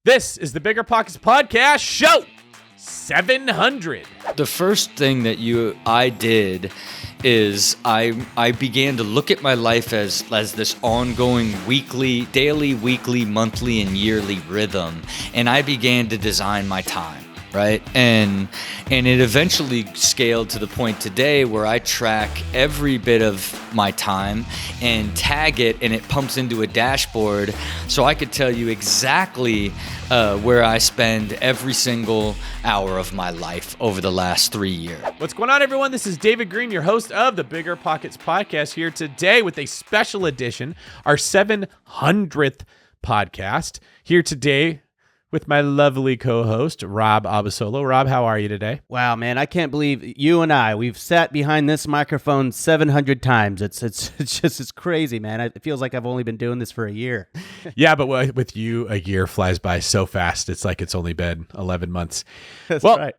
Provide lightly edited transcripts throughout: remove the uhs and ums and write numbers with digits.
This is the BiggerPockets podcast show 700. The first thing that I did is I began to look at my life as this ongoing daily, weekly, monthly, and yearly rhythm, and I began to design my time. Right. And it eventually scaled to the point today where I track every bit of my time and tag it, and it pumps into a dashboard so I could tell you exactly where I spend every single hour of my life over the last 3 years. What's going on, everyone? This is David Green, your host of the BiggerPockets podcast, here today with a special edition, our 700th podcast, here today with my lovely co-host, Rob Abasolo. Rob, how are you today? Wow, man, I can't believe you and we've sat behind this microphone 700 times. It's crazy, man. It feels like I've only been doing this for a year. Yeah, but with you, a year flies by so fast. It's like it's only been 11 months. That's right.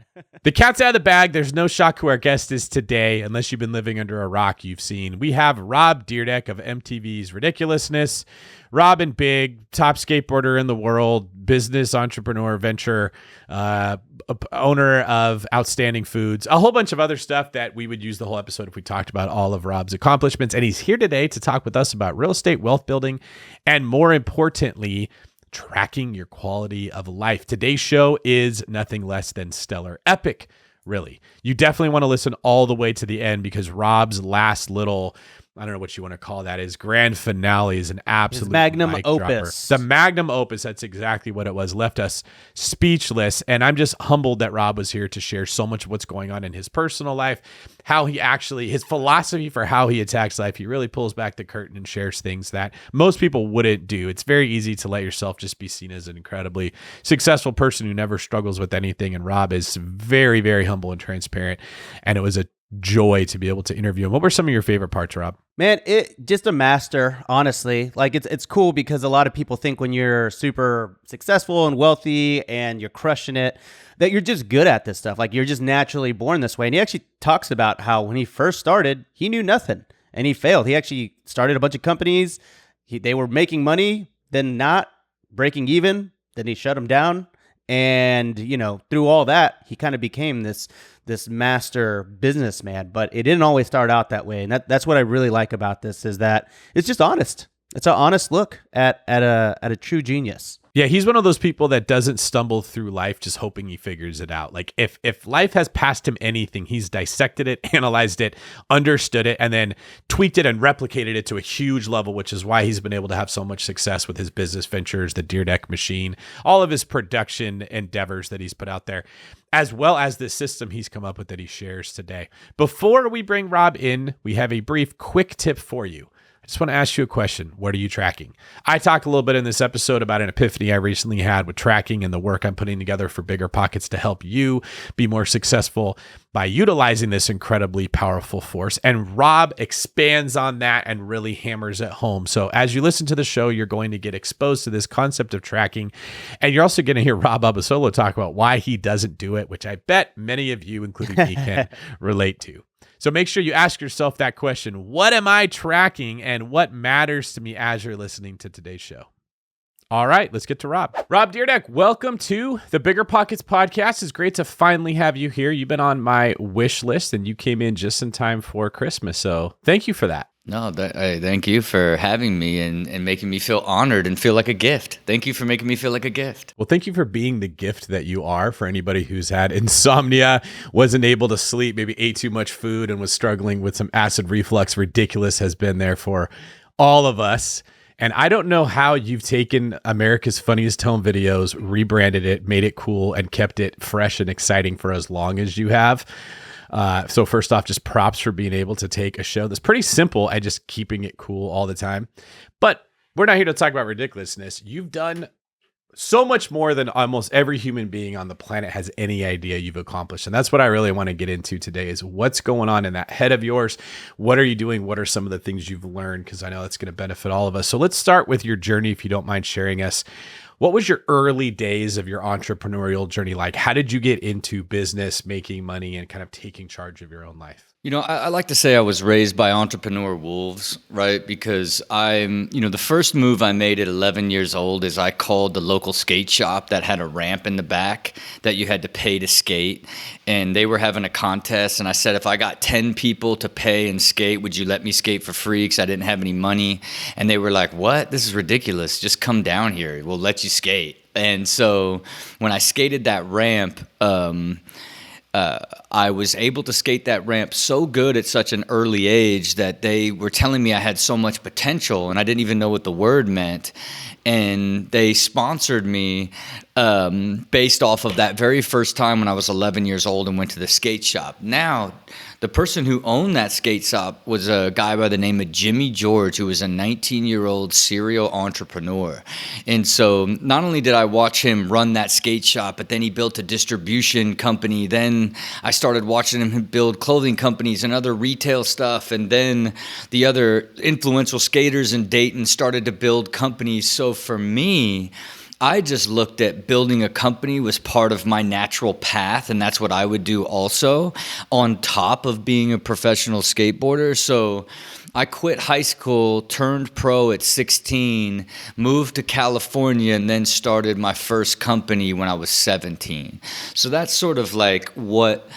The cat's out of the bag. There's no shock who our guest is today. Unless you've been living under a rock, you've seen. We have Rob Dyrdek of MTV's Ridiculousness. Rob and Big, top skateboarder in the world, business entrepreneur, venture owner of Outstanding Foods, a whole bunch of other stuff that we would use the whole episode if we talked about all of Rob's accomplishments. And he's here today to talk with us about real estate, wealth building, and more importantly, tracking your quality of life. Today's show is nothing less than stellar, epic, really. You definitely want to listen all the way to the end because Rob's last little, I don't know what you want to call that, his grand finale is an absolute his magnum mic opus. Dropper. The magnum opus, that's exactly what it was, left us speechless. And I'm just humbled that Rob was here to share so much of what's going on in his personal life, how he actually, his philosophy for how he attacks life. He really pulls back the curtain and shares things that most people wouldn't do. It's very easy to let yourself just be seen as an incredibly successful person who never struggles with anything. And Rob is very, very humble and transparent. And it was a joy to be able to interview him. What were some of your favorite parts, Rob? Man, it just a master, honestly. Like it's cool because a lot of people think when you're super successful and wealthy and you're crushing it, that you're just good at this stuff. Like you're just naturally born this way. And he actually talks about how when he first started, he knew nothing and he failed. He actually started a bunch of companies. They were making money, then not breaking even. Then he shut them down. And, through all that, he kind of became this master businessman, but it didn't always start out that way. And that's what I really like about this is that it's just honest. It's an honest look at a true genius. Yeah, he's one of those people that doesn't stumble through life just hoping he figures it out. Like if life has passed him anything, he's dissected it, analyzed it, understood it, and then tweaked it and replicated it to a huge level, which is why he's been able to have so much success with his business ventures, the Dyrdek machine, all of his production endeavors that he's put out there, as well as the system he's come up with that he shares today. Before we bring Rob in, we have a brief quick tip for you. I just want to ask you a question. What are you tracking? I talked a little bit in this episode about an epiphany I recently had with tracking and the work I'm putting together for BiggerPockets to help you be more successful by utilizing this incredibly powerful force. And Rob expands on that and really hammers it home. So as you listen to the show, you're going to get exposed to this concept of tracking. And you're also going to hear Rob Abasolo talk about why he doesn't do it, which I bet many of you, including me, can relate to. So make sure you ask yourself that question. What am I tracking and what matters to me as you're listening to today's show? All right, let's get to Rob. Rob Dyrdek, welcome to the BiggerPockets podcast. It's great to finally have you here. You've been on my wish list and you came in just in time for Christmas. So thank you for that. No, thank you for having me and making me feel honored and feel like a gift. Thank you for making me feel like a gift. Well, thank you for being the gift that you are for anybody who's had insomnia, wasn't able to sleep, maybe ate too much food and was struggling with some acid reflux. Ridiculous has been there for all of us. And I don't know how you've taken America's Funniest Home Videos, rebranded it, made it cool, and kept it fresh and exciting for as long as you have. So first off, just props for being able to take a show that's pretty simple and just keeping it cool all the time. But we're not here to talk about ridiculousness. You've done so much more than almost every human being on the planet has any idea you've accomplished. And that's what I really want to get into today is what's going on in that head of yours. What are you doing? What are some of the things you've learned? Because I know that's going to benefit all of us. So let's start with your journey, if you don't mind sharing us. What was your early days of your entrepreneurial journey like? How did you get into business, making money, and kind of taking charge of your own life? I like to say I was raised by entrepreneur wolves, right? Because the first move I made at 11 years old is I called the local skate shop that had a ramp in the back that you had to pay to skate. And they were having a contest. And I said, if I got 10 people to pay and skate, would you let me skate for free? Because I didn't have any money. And they were like, what? This is ridiculous. Just come down here. We'll let you skate. And so when I skated that ramp, I was able to skate that ramp so good at such an early age that they were telling me I had so much potential, and I didn't even know what the word meant. And they sponsored me based off of that very first time when I was 11 years old and went to the skate shop. Now, the person who owned that skate shop was a guy by the name of Jimmy George, who was a 19-year-old serial entrepreneur. And so not only did I watch him run that skate shop, but then he built a distribution company. Then I started watching him build clothing companies and other retail stuff. And then the other influential skaters in Dayton started to build companies. So for me, I just looked at building a company was part of my natural path, and that's what I would do also on top of being a professional skateboarder. So I quit high school, turned pro at 16, moved to California, and then started my first company when I was 17. So that's sort of like what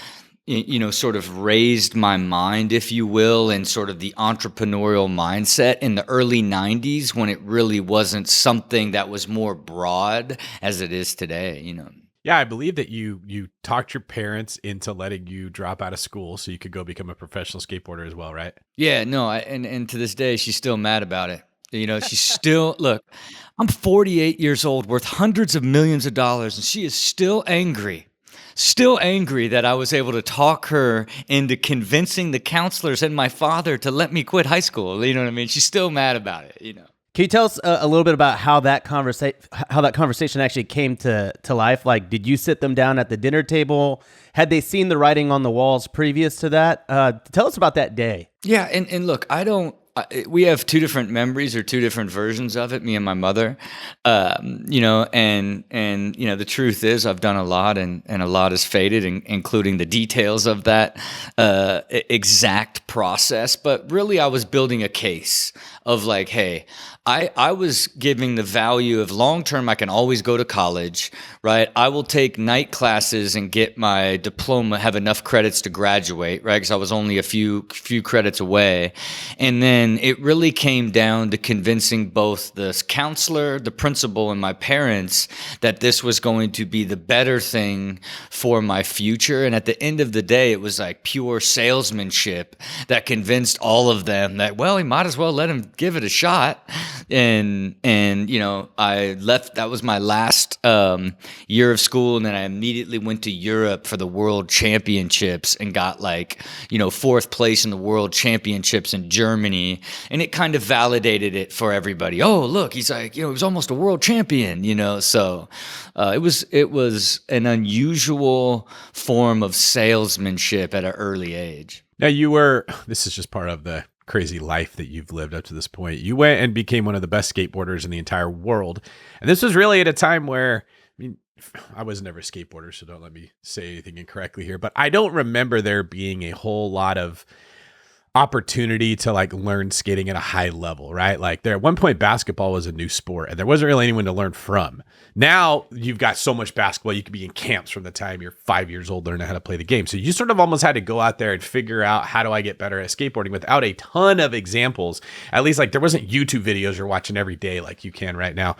sort of raised my mind, if you will, and sort of the entrepreneurial mindset in the early 90s when it really wasn't something that was more broad as it is today, Yeah, I believe that you talked your parents into letting you drop out of school so you could go become a professional skateboarder as well, right? Yeah, no, and to this day, she's still mad about it. She's still, look, I'm 48 years old, worth hundreds of millions of dollars, and she is still angry that I was able to talk her into convincing the counselors and my father to let me quit high school. You know what I mean? She's still mad about it, Can you tell us a little bit about how that conversation actually came to life? Like, did you sit them down at the dinner table? Had they seen the writing on the walls previous to that? Tell us about that day. Yeah, and look, we have two different memories or two different versions of it, me and my mother. And the truth is I've done a lot and a lot has faded, including the details of that exact process. But really I was building a case of like, hey, I was giving the value of long-term, I can always go to college, right? I will take night classes and get my diploma, have enough credits to graduate, right? Because I was only a few credits away. And then it really came down to convincing both the counselor, the principal, and my parents that this was going to be the better thing for my future. And at the end of the day, it was like pure salesmanship that convinced all of them that, well, we might as well let him give it a shot. And I left. That was my last year of school, and then I immediately went to Europe for the World Championships and got fourth place in the World Championships in Germany, and it kind of validated it for everybody. Oh, look, he's like, he was almost a world champion, So it was an unusual form of salesmanship at an early age. Now this is just part of the crazy life that you've lived up to this point. You went and became one of the best skateboarders in the entire world. And this was really at a time where, I was never a skateboarder, so don't let me say anything incorrectly here, but I don't remember there being a whole lot of opportunity to learn skating at a high level, right? Like there at one point, basketball was a new sport and there wasn't really anyone to learn from. Now you've got so much basketball, you could be in camps from the time you're 5 years old learning how to play the game. So you sort of almost had to go out there and figure out, how do I get better at skateboarding, without a ton of examples. At least there wasn't YouTube videos you're watching every day like you can right now.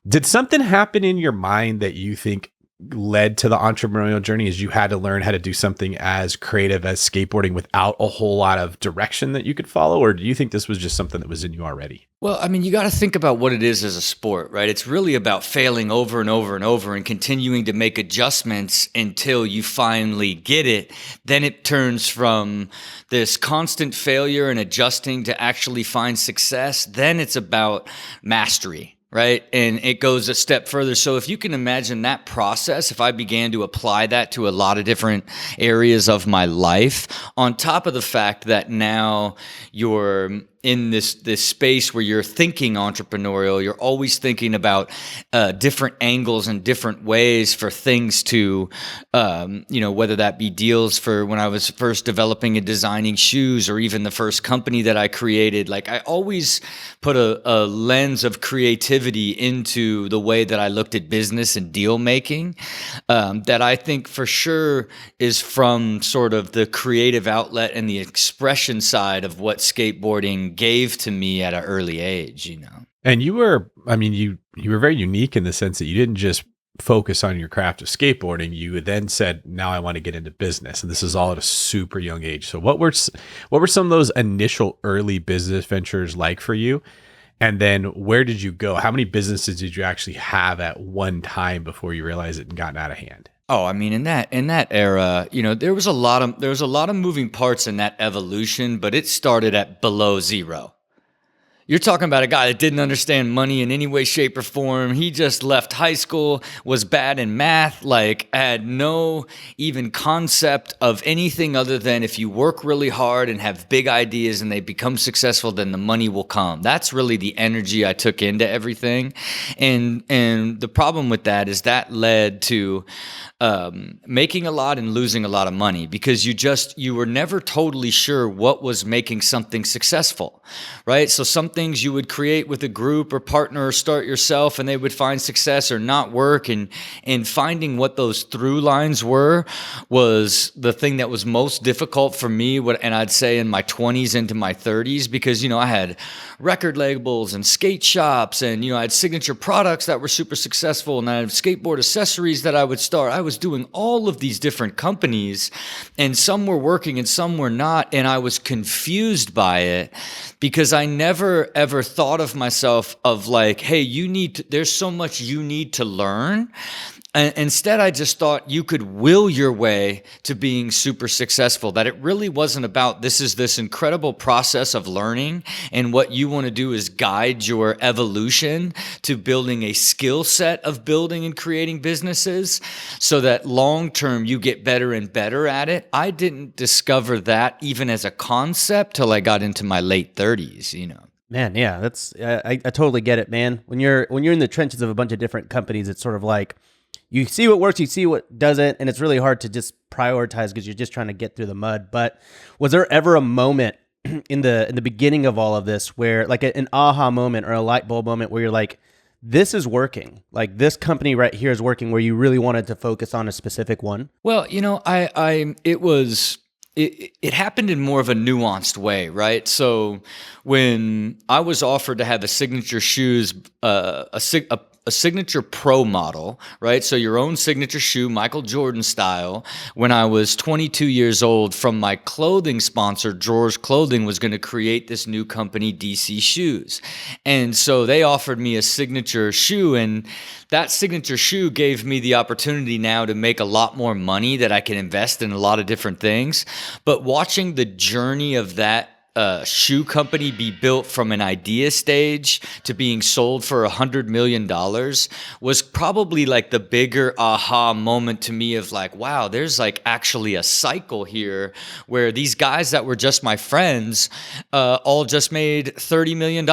Did something happen in your mind that you think led to the entrepreneurial journey, as you had to learn how to do something as creative as skateboarding without a whole lot of direction that you could follow? Or do you think this was just something that was in you already? Well, you got to think about what it is as a sport, right? It's really about failing over and over and over and continuing to make adjustments until you finally get it. Then it turns from this constant failure and adjusting to actually find success. Then it's about mastery. Right. And it goes a step further. So if you can imagine that process, if I began to apply that to a lot of different areas of my life, on top of the fact that now you're in this space where you're thinking entrepreneurial. You're always thinking about different angles and different ways for things to, whether that be deals for when I was first developing and designing shoes, or even the first company that I created. Like, I always put a lens of creativity into the way that I looked at business and deal making, that I think for sure is from sort of the creative outlet and the expression side of what skateboarding gave to me at an early age, And you were very unique in the sense that you didn't just focus on your craft of skateboarding. You then said, now I want to get into business. And this is all at a super young age. So what were some of those initial early business ventures like for you? And then where did you go? How many businesses did you actually have at one time before you realized it had gotten out of hand? Oh, I mean, in that era, there was a lot of moving parts in that evolution, but it started at below zero. You're talking about a guy that didn't understand money in any way, shape, or form. He just left high school, was bad in math, had no even concept of anything other than if you work really hard and have big ideas and they become successful, then the money will come. That's really the energy I took into everything. And the problem with that is that led to making a lot and losing a lot of money, because you were never totally sure what was making something successful, right? So some things you would create with a group or partner or start yourself and they would find success or not work, and finding what those through lines were was the thing that was most difficult for me, and I'd say in my 20s into my 30s, because I had record labels and skate shops, and I had signature products that were super successful, and I had skateboard accessories that I would start. I was doing all of these different companies, and some were working and some were not, and I was confused by it because I never ever thought of myself of like, hey, there's so much you need to learn. And instead, I just thought you could will your way to being super successful, that it really wasn't about this incredible process of learning, and what you want to do is guide your evolution to building a skill set of building and creating businesses so that long term you get better and better at it. I didn't discover that even as a concept till I got into my late 30s, Man, yeah, that's I totally get it, man. When you're in the trenches of a bunch of different companies, it's sort of like you see what works, you see what doesn't, and it's really hard to just prioritize because you're just trying to get through the mud. But was there ever a moment in the beginning of all of this where, like, an aha moment or a light bulb moment where you're like, this is working, like this company right here is working, where you really wanted to focus on a specific one? Well, it happened in more of a nuanced way, right? So when I was offered to have a signature shoes, a signature pro model, right? So your own signature shoe, Michael Jordan style. When I was 22 years old, from my clothing sponsor, George Clothing, was going to create this new company, DC Shoes. And so they offered me a signature shoe, and that signature shoe gave me the opportunity now to make a lot more money that I can invest in a lot of different things. But watching the journey of that shoe company be built from an idea stage to being sold for $100 million was probably like the bigger aha moment to me of like, wow, there's like actually a cycle here where these guys that were just my friends all just made $30 million.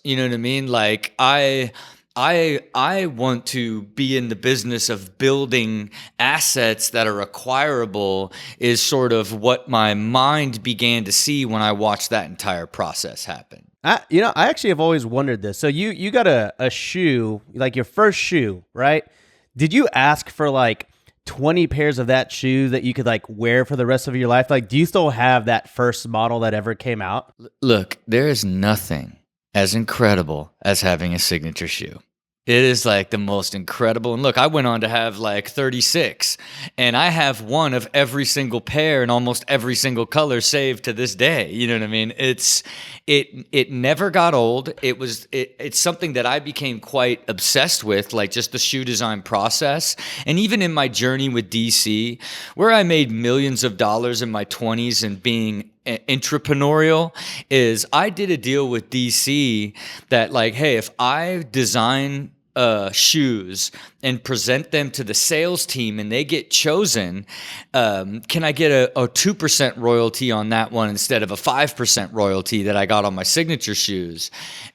You know what I mean? Like I want to be in the business of building assets that are acquirable, is sort of what my mind began to see when I watched that entire process happen. I actually have always wondered this. So you got a shoe, like your first shoe, right? Did you ask for like 20 pairs of that shoe that you could like wear for the rest of your life? Like, do you still have that first model that ever came out? Look, there is nothing as incredible as having a signature shoe. It is like the most incredible. And look, I went on to have like 36, and I have one of every single pair in almost every single color saved to this day. You know what I mean? It never got old. It's something that I became quite obsessed with, like just the shoe design process. And even in my journey with DC, where I made millions of dollars in my 20s and being entrepreneurial, is I did a deal with DC that like, hey, if I design shoes and present them to the sales team and they get chosen, can I get a 2% royalty on that one instead of a 5% royalty that I got on my signature shoes?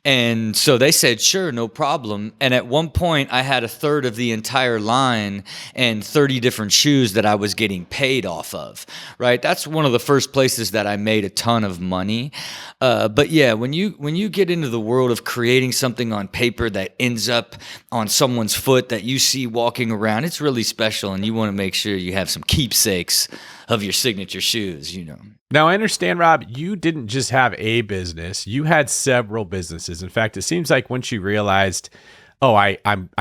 And so they said, sure, no problem. And at one point I had a third of the entire line and 30 different shoes that I was getting paid off of, right? That's one of the first places that I made a ton of money. But yeah, when you get into the world of creating something on paper that ends up on someone's foot that you see walking around, it's really special, and you want to make sure you have some keepsakes of your signature shoes, you know. Now, I understand, Rob, you didn't just have a business. You had several businesses. In fact, it seems like once you realized, oh, I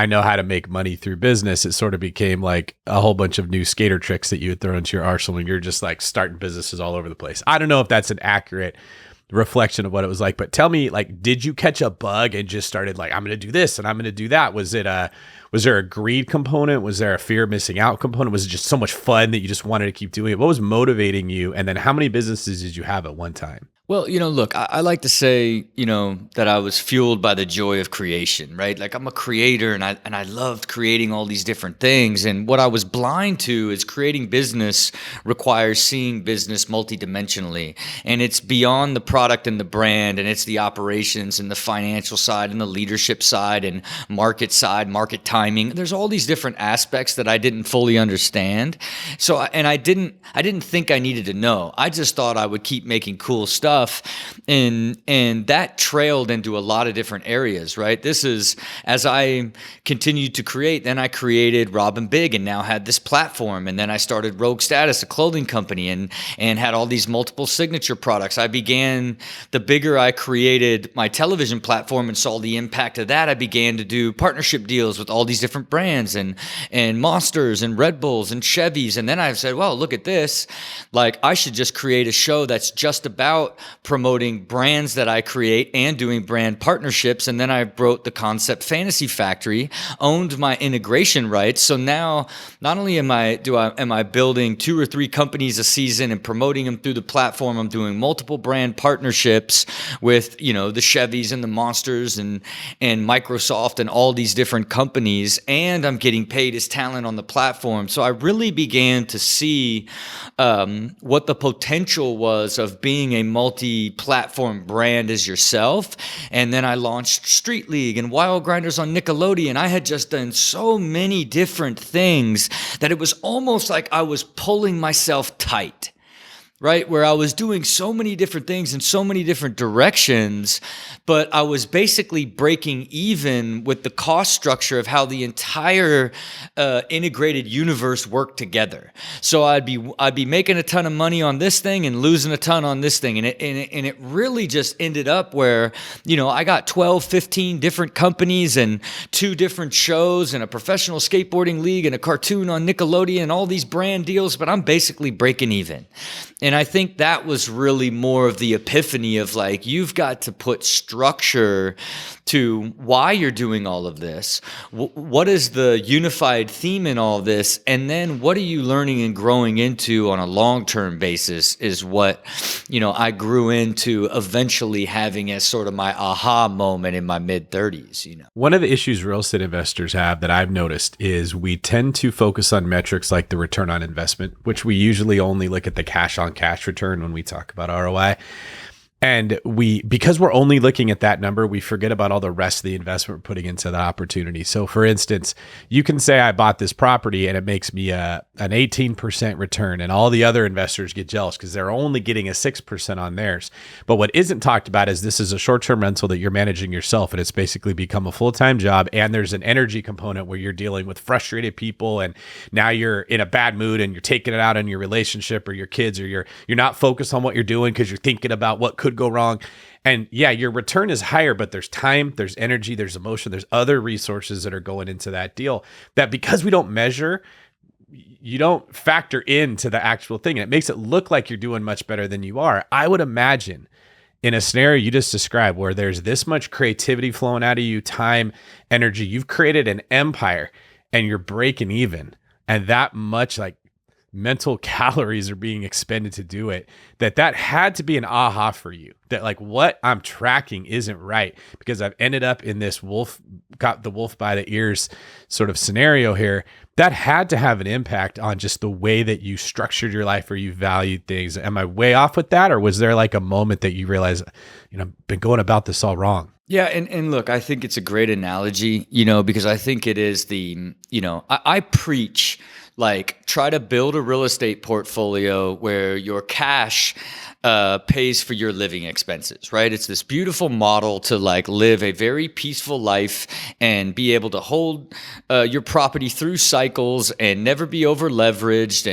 know how to make money through business, it sort of became like a whole bunch of new skater tricks that you would throw into your arsenal, and you're just like starting businesses all over the place. I don't know if that's an accurate reflection of what it was like, but tell me, like, did you catch a bug and just started like, I'm going to do this and I'm going to do that? Was there a greed component? Was there a fear of missing out component? Was it just so much fun that you just wanted to keep doing it? What was motivating you? And then how many businesses did you have at one time? Well, look, I like to say, that I was fueled by the joy of creation, right? Like, I'm a creator and I loved creating all these different things. And what I was blind to is creating business requires seeing business multidimensionally. And it's beyond the product and the brand, and it's the operations and the financial side and the leadership side and market timing. There's all these different aspects that I didn't fully understand. So, and I didn't think I needed to know. I just thought I would keep making cool stuff. And that trailed into a lot of different areas, right? This is, as I continued to create, then I created Rob and Big and now had this platform. And then I started Rogue Status, a clothing company, and had all these multiple signature products. The bigger I created my television platform and saw the impact of that, I began to do partnership deals with all these different brands and Monsters and Red Bulls and Chevys. And then I said, well, look at this. Like, I should just create a show that's just about promoting brands that I create and doing brand partnerships. And then I wrote the Concept Fantasy Factory, owned my integration rights. So now not only am I building 2 or 3 companies a season and promoting them through the platform, I'm doing multiple brand partnerships with, the Chevys and the Monsters and Microsoft and all these different companies, and I'm getting paid as talent on the platform. So I really began to see what the potential was of being a multi-platform brand as yourself. And then I launched Street League and Wild Grinders on Nickelodeon. I had just done so many different things that it was almost like I was pulling myself tight, right? Where I was doing so many different things in so many different directions, but I was basically breaking even with the cost structure of how the entire integrated universe worked together. So I'd be making a ton of money on this thing and losing a ton on this thing. And it really just ended up where, I got 12, 15 different companies and 2 different shows and a professional skateboarding league and a cartoon on Nickelodeon and all these brand deals, but I'm basically breaking even. And I think that was really more of the epiphany of like, you've got to put structure to why you're doing all of this. What is the unified theme in all this? And then what are you learning and growing into on a long-term basis is what, I grew into eventually having as sort of my aha moment in my mid-30s, One of the issues real estate investors have that I've noticed is we tend to focus on metrics like the return on investment, which we usually only look at the cash on cash return when we talk about ROI. And because we're only looking at that number, we forget about all the rest of the investment we're putting into the opportunity. So for instance, you can say I bought this property and it makes me an 18% return, and all the other investors get jealous because they're only getting a 6% on theirs. But what isn't talked about is this is a short-term rental that you're managing yourself, and it's basically become a full-time job. And there's an energy component where you're dealing with frustrated people, and now you're in a bad mood and you're taking it out on your relationship or your kids, or you're not focused on what you're doing because you're thinking about what could go wrong. And yeah, your return is higher, but there's time, there's energy, there's emotion, there's other resources that are going into that deal that, because we don't measure, you don't factor into the actual thing. And it makes it look like you're doing much better than you are. I would imagine in a scenario you just described where there's this much creativity flowing out of you, time, energy, you've created an empire and you're breaking even. And that much, like, mental calories are being expended to do it, that had to be an aha for you, that like what I'm tracking isn't right, because I've ended up in this got the wolf by the ears sort of scenario here. That had to have an impact on just the way that you structured your life or you valued things. Am I way off with that? Or was there like a moment that you realize, I've been going about this all wrong? Yeah, and look, I think it's a great analogy, because I think it is I preach, like, try to build a real estate portfolio where your cash pays for your living expenses, right? It's this beautiful model to like live a very peaceful life and be able to hold your property through cycles and never be over leveraged,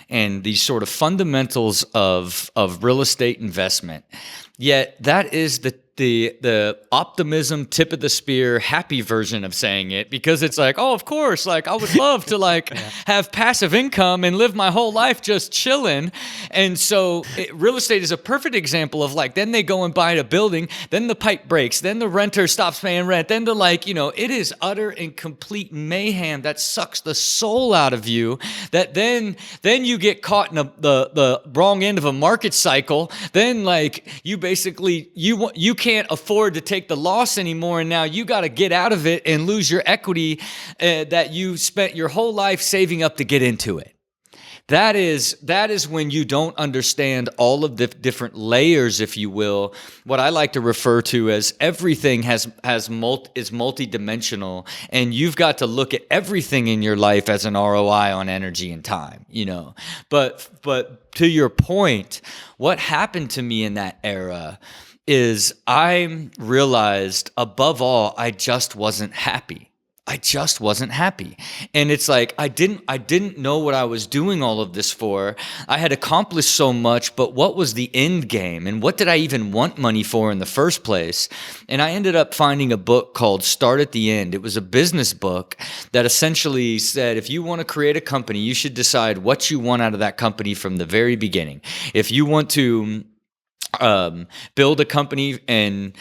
and these sort of fundamentals of real estate investment. Yet that is the optimism, tip of the spear, happy version of saying it, because it's like, oh, of course, like I would love to like have passive income and live my whole life just chilling. And so real estate is a perfect example of like, then they go and buy a building, then the pipe breaks, then the renter stops paying rent, then the it is utter and complete mayhem that sucks the soul out of you, that then you get caught in the wrong end of a market cycle. Then like you basically, you can't afford to take the loss anymore, and now you got to get out of it and lose your equity that you spent your whole life saving up to get into it. That is when you don't understand all of the different layers, if you will. What I like to refer to as everything is multidimensional, and you've got to look at everything in your life as an ROI on energy and time. But to your point, what happened to me in that era is I realized, above all, I just wasn't happy. And it's like, I didn't know what I was doing all of this for. I had accomplished so much, but what was the end game? And what did I even want money for in the first place? And I ended up finding a book called Start at the End. It was a business book that essentially said, if you want to create a company, you should decide what you want out of that company from the very beginning. If you want to build a company and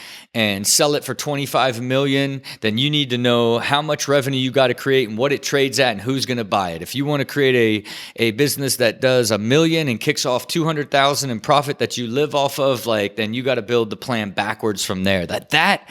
sell it for 25 million, then you need to know how much revenue you got to create and what it trades at and who's going to buy it. If you want to create a business that does $1 million and kicks off 200,000 in profit that you live off of, then you got to build the plan backwards from there. That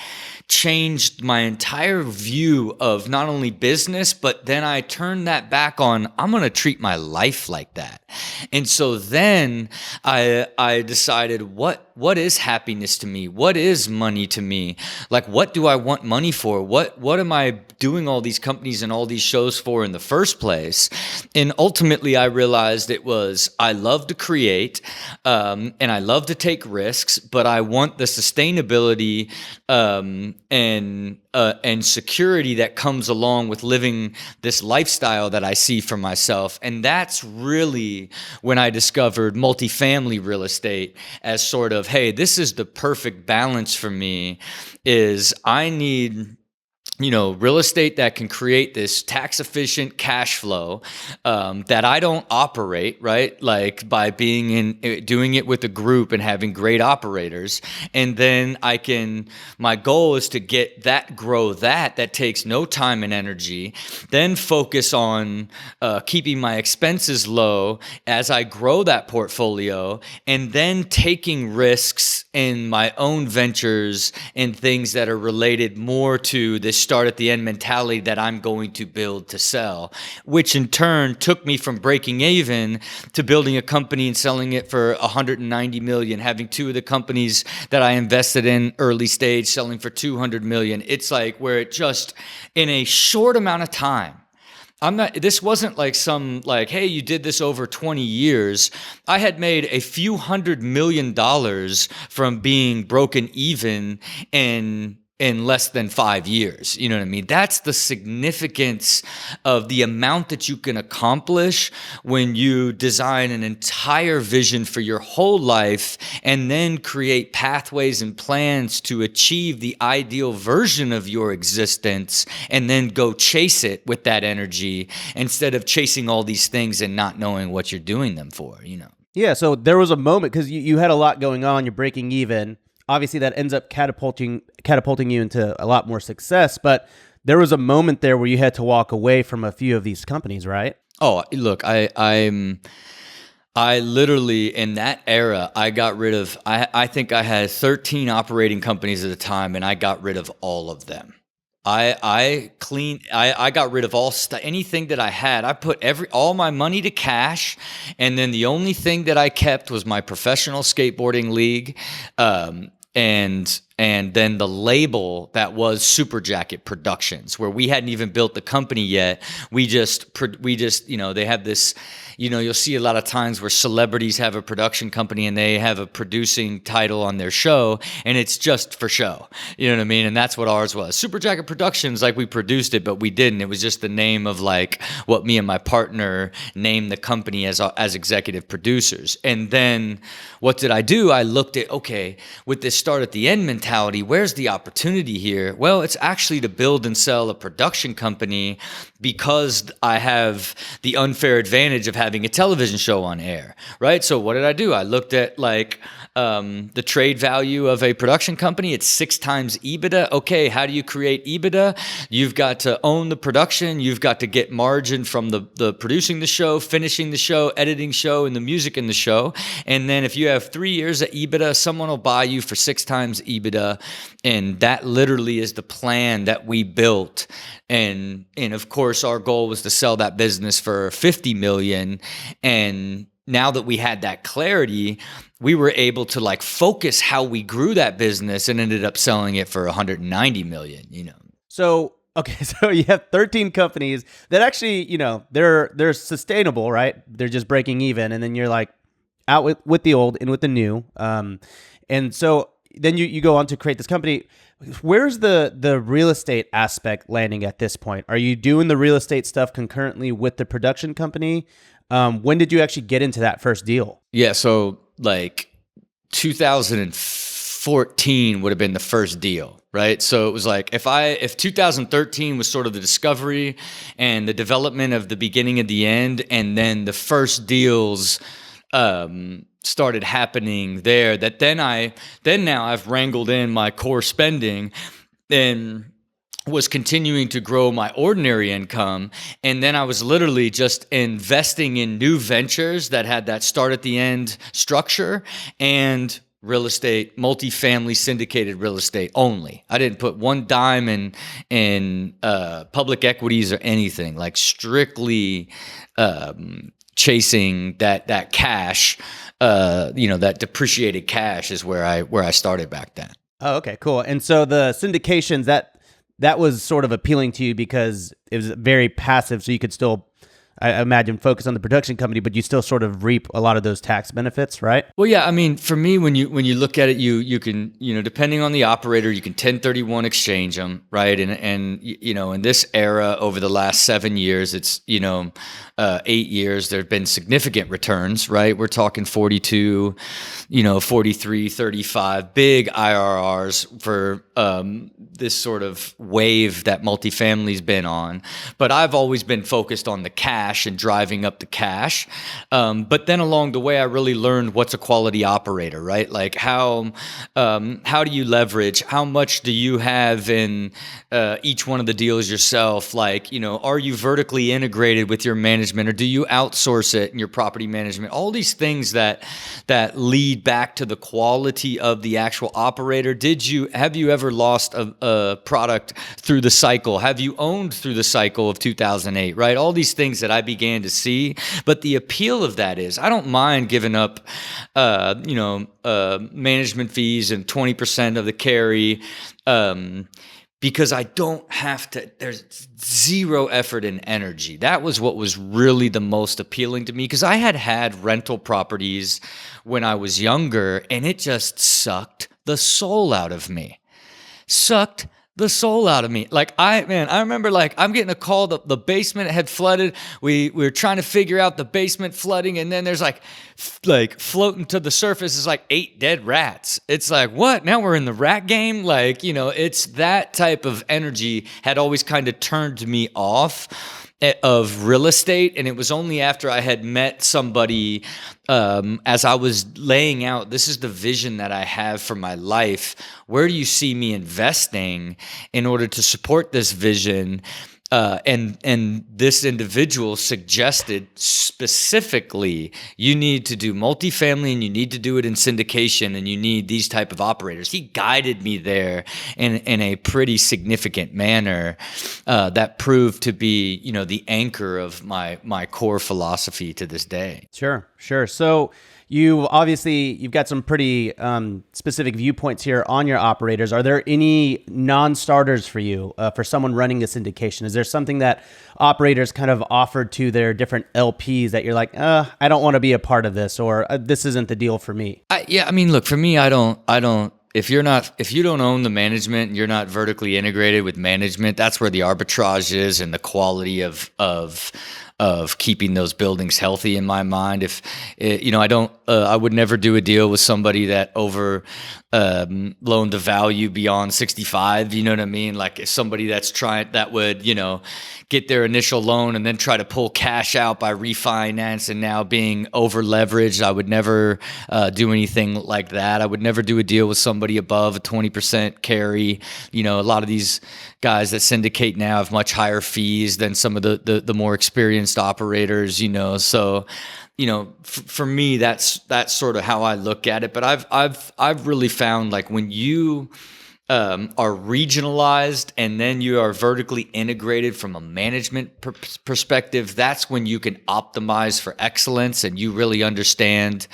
changed my entire view of not only business, but then I turned that back on, I'm going to treat my life like that. And so then I decided, what is happiness to me? What is money to me? Like, what do I want money for? What am I doing all these companies and all these shows for in the first place? And ultimately I realized it was, I love to create, and I love to take risks, but I want the sustainability, and security that comes along with living this lifestyle that I see for myself. And that's really when I discovered multifamily real estate as sort of, hey, this is the perfect balance for me. Is I need real estate that can create this tax efficient cash flow that I don't operate, right? Like by doing it with a group and having great operators. And then my goal is to grow that takes no time and energy, then focus on keeping my expenses low as I grow that portfolio, and then taking risks in my own ventures and things that are related more to this start at the end mentality that I'm going to build to sell, which in turn took me from breaking even to building a company and selling it for $190 million, having two of the companies that I invested in early stage selling for $200 million. It's like where it just, in a short amount of time, this wasn't like hey, you did this over 20 years. I had made a few $100 million from being broken even in less than 5 years. You know what I mean? That's the significance of the amount that you can accomplish when you design an entire vision for your whole life and then create pathways and plans to achieve the ideal version of your existence, and then go chase it with that energy instead of chasing all these things and not knowing what you're doing them for, Yeah, so there was a moment, because you had a lot going on, you're breaking even. Obviously, that ends up catapulting you into a lot more success. But there was a moment there where you had to walk away from a few of these companies, right? Oh, look, I literally, in that era, I got rid of, I think I had 13 operating companies at the time, and I got rid of all of them. I got rid of anything that I had. I put all my money to cash, and then the only thing that I kept was my professional skateboarding league, and then the label that was Super Jacket Productions, where we hadn't even built the company yet. We just they have this, you'll see a lot of times where celebrities have a production company and they have a producing title on their show, and it's just for show. You know what I mean? And that's what ours was. Super Jacket Productions, like, we produced it, but we didn't. It was just the name of, like, what me and my partner named the company as executive producers. And then what did I do? I looked at, okay, with this start at the end mentality, where's the opportunity here? Well, it's actually to build and sell a production company, because I have the unfair advantage of having a television show on air, right? So what did I do? I looked at, like, the trade value of a production company. It's 6 times EBITDA. Okay, how do you create EBITDA? You've got to own the production. You've got to get margin from the producing the show, finishing the show, editing show, and the music in the show. And then if you have 3 years of EBITDA, someone will buy you for 6 times EBITDA. And that literally is the plan that we built. And of course, our goal was to sell that business for $50 million. And now that we had that clarity, we were able to, like, focus how we grew that business, and ended up selling it for $190 million. So, okay, so you have 13 companies that actually, they're sustainable, right? They're just breaking even, and then you're, like, out with the old and with the new. And so then you go on to create this company. Where's the real estate aspect landing at this point? Are you doing the real estate stuff concurrently with the production company? When did you actually get into that first deal? Yeah, so, like, 2014 would have been the first deal, right? So it was like, if 2013 was sort of the discovery and the development of the beginning of the end, and then the first deals started happening there, that then now I've wrangled in my core spending and was continuing to grow my ordinary income. And then I was literally just investing in new ventures that had that start at the end structure, and real estate, multifamily syndicated real estate only. I didn't put one dime in public equities or anything, like, strictly chasing that cash, that depreciated cash is where I started back then. Oh, okay, cool. And so the syndications, that was sort of appealing to you because it was very passive, so you could still, I imagine, focus on the production company, but you still sort of reap a lot of those tax benefits, right? Well, yeah. I mean, for me, when you look at it, you can, depending on the operator, you can 1031 exchange them, right? And in this era, over the last 7 years, it's 8 years, there have been significant returns, right? We're talking 42, 43, 35, big IRRs for this sort of wave that multifamily's been on. But I've always been focused on the cash and driving up the cash. But then along the way, I really learned what's a quality operator, right? Like, how do you leverage? How much do you have in each one of the deals yourself? Like, are you vertically integrated with your management, or do you outsource it in your property management? All these things that lead back to the quality of the actual operator. Have you ever lost a product through the cycle? Have you owned through the cycle of 2008, right? All these things that I began to see. But the appeal of that is, I don't mind giving up, management fees and 20% of the carry, because I don't have to, there's zero effort and energy. That was what was really the most appealing to me, because I had rental properties when I was younger, and it just sucked the soul out of me. Like, I remember, like, I'm getting a call that the basement had flooded. We were trying to figure out the basement flooding, and then there's like floating to the surface is like 8 dead rats. It's like, what? Now we're in the rat game? Like, it's that type of energy had always kind of turned me off of real estate. And it was only after I had met somebody, as I was laying out, this is the vision that I have for my life. Where do you see me investing in order to support this vision? and this individual suggested specifically you need to do multifamily and you need to do it in syndication and you need these type of operators. He guided me there in a pretty significant manner that proved to be, the anchor of my core philosophy to this day. Sure. So you've got some pretty specific viewpoints here on your operators. Are there any non-starters for you, for someone running a syndication? Is there something that operators kind of offered to their different LPs that you're like, I don't want to be a part of this, or this isn't the deal for me? Look, for me, I don't. If you don't own the management and you're not vertically integrated with management, that's where the arbitrage is and the quality of keeping those buildings healthy in my mind. I would never do a deal with somebody that over loan to value beyond 65. You know what I mean? Like somebody that would, get their initial loan and then try to pull cash out by refinance and now being over leveraged. I would never do anything like that. I would never do a deal with somebody above a 20% carry. A lot of these guys that syndicate now have much higher fees than some of the more experienced operators, So, for me, that's sort of how I look at it. But I've really found, like, when you are regionalized and then you are vertically integrated from a management perspective, that's when you can optimize for excellence and you really understand,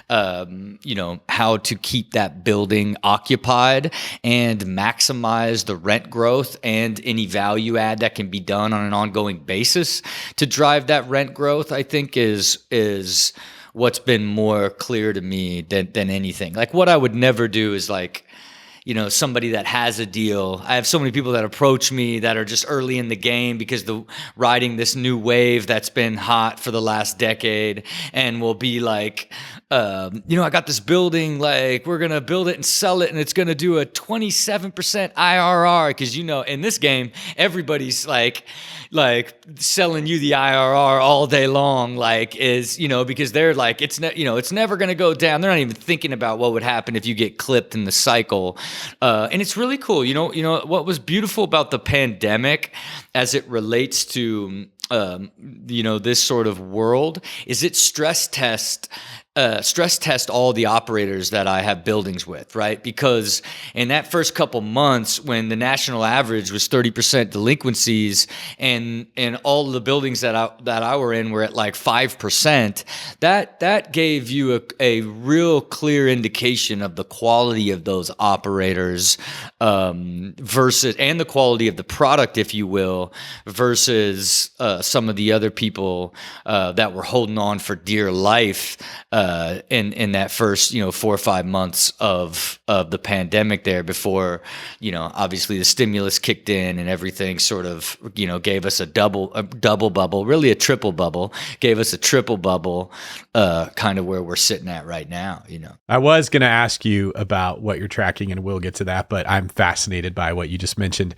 how to keep that building occupied and maximize the rent growth and any value add that can be done on an ongoing basis to drive that rent growth, I think is what's been more clear to me than anything. Like, what I would never do is somebody that has a deal. I have so many people that approach me that are just early in the game because riding this new wave that's been hot for the last decade, and will be like, I got this building, like we're going to build it and sell it and it's going to do a 27% IRR. Because, in this game, everybody's like selling you the IRR all day long, because they're like, it's never going to go down. They're not even thinking about what would happen if you get clipped in the cycle. And it's really cool. What was beautiful about the pandemic as it relates to, this sort of world is it stress test all the operators that I have buildings with, right? Because in that first couple months when the national average was 30% delinquencies and all the buildings that I were in were at like 5%, that gave you a real clear indication of the quality of those operators versus, and the quality of the product, if you will, versus some of the other people that were holding on for dear life in that first 4 or 5 months of the pandemic there, before obviously the stimulus kicked in and everything sort of gave us a double bubble, really a triple bubble, gave us a triple bubble, kind of where we're sitting at right now. I was going to ask you about what you're tracking, and we'll get to that, but I'm fascinated by what you just mentioned.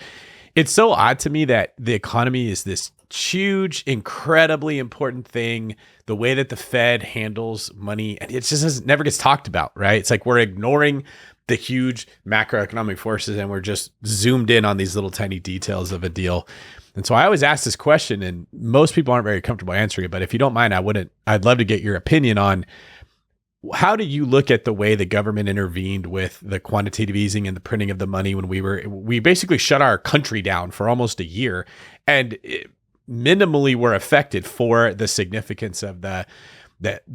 It's so odd to me that the economy is this huge, incredibly important thing. The way that the Fed handles money, and it just never gets talked about, right? It's like we're ignoring the huge macroeconomic forces and we're just zoomed in on these little tiny details of a deal. And so I always ask this question, and most people aren't very comfortable answering it, but if you don't mind, I'd love to get your opinion on how do you look at the way the government intervened with the quantitative easing and the printing of the money when we basically shut our country down for almost a year, and minimally were affected for the significance of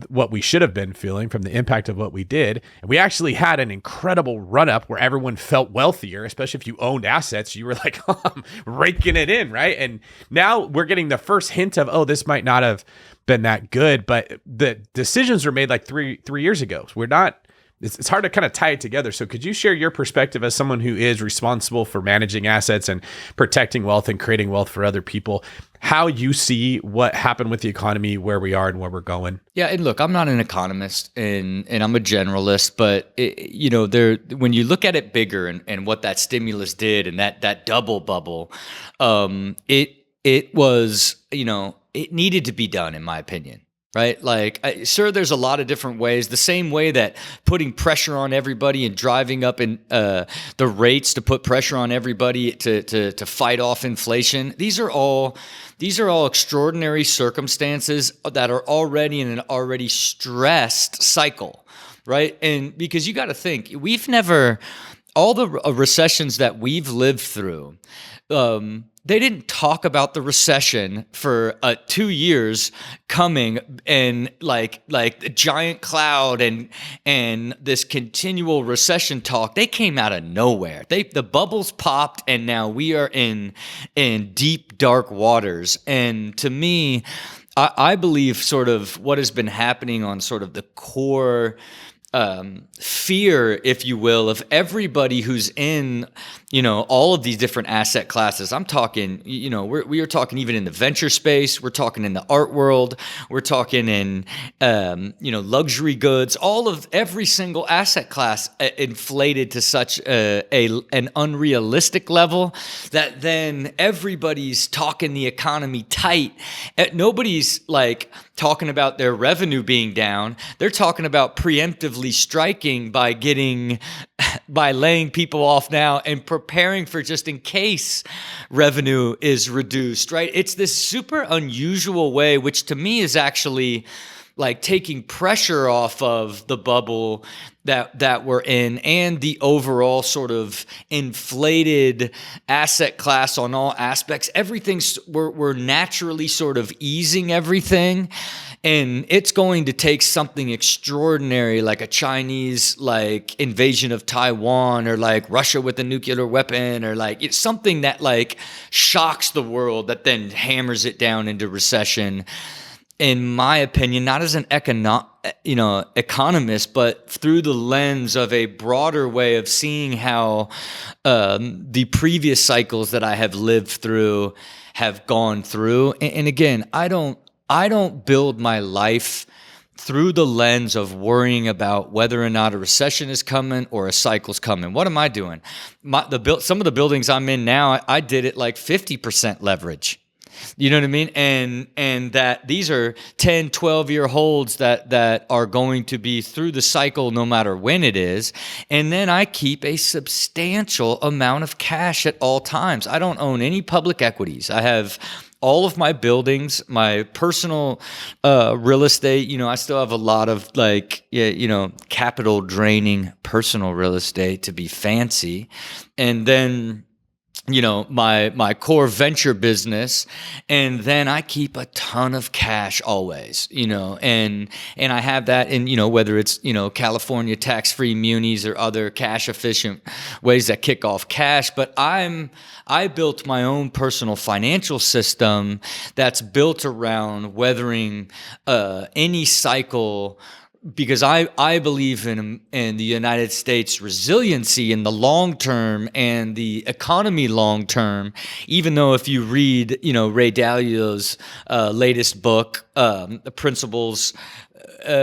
what we should have been feeling from the impact of what we did. And we actually had an incredible run up where everyone felt wealthier, especially if you owned assets. You were like, I'm raking it in, right? And now we're getting the first hint of, this might not have been that good, but the decisions were made like three years ago. So it's hard to kind of tie it together. So could you share your perspective as someone who is responsible for managing assets and protecting wealth and creating wealth for other people, how you see what happened with the economy, where we are and where we're going? Yeah, and look, I'm not an economist and I'm a generalist, but when you look at it bigger and what that stimulus did and that double bubble, it was, it needed to be done, in my opinion. right? Like, sure, there's a lot of different ways. The same way that putting pressure on everybody and driving up in the rates to put pressure on everybody to fight off inflation. These are all extraordinary circumstances that are already in an already stressed cycle, right? And because you got to think, all the recessions that we've lived through, they didn't talk about the recession for 2 years coming, and like the giant cloud and this continual recession talk. They came out of nowhere. The bubbles popped, and now we are in deep dark waters. And to me, I believe sort of what has been happening on sort of the core fear, if you will, of everybody who's in, all of these different asset classes. I'm talking, we are talking even in the venture space. We're talking in the art world. We're talking in, luxury goods. Every single asset class inflated to such an unrealistic level that then everybody's talking the economy tight. Nobody's like talking about their revenue being down. They're talking about preemptively striking by laying people off now and preparing for just in case revenue is reduced, right? It's this super unusual way, which to me is actually like taking pressure off of the bubble that we're in and the overall sort of inflated asset class on all aspects. We're naturally sort of easing everything. And it's going to take something extraordinary, like a Chinese like invasion of Taiwan, or like Russia with a nuclear weapon, or like it's something that like shocks the world that then hammers it down into recession. In my opinion, not as an economist, but through the lens of a broader way of seeing how the previous cycles that I have lived through have gone through. And again, I don't build my life through the lens of worrying about whether or not a recession is coming or a cycle's coming. What am I doing? Some of the buildings I'm in now, I did it like 50% leverage. You know what I mean? And that these are 10, 12-year holds that are going to be through the cycle no matter when it is. And then I keep a substantial amount of cash at all times. I don't own any public equities. I have all of my buildings, my personal real estate. I still have a lot of capital draining personal real estate to be fancy. And then my core venture business, and then I keep a ton of cash always, and I have that in, whether it's, California tax-free munis or other cash efficient ways that kick off cash. But I built my own personal financial system that's built around weathering any cycle, because I believe in the United States resiliency in the long term and the economy long term. Even though if you read, Ray Dalio's latest book, The Principles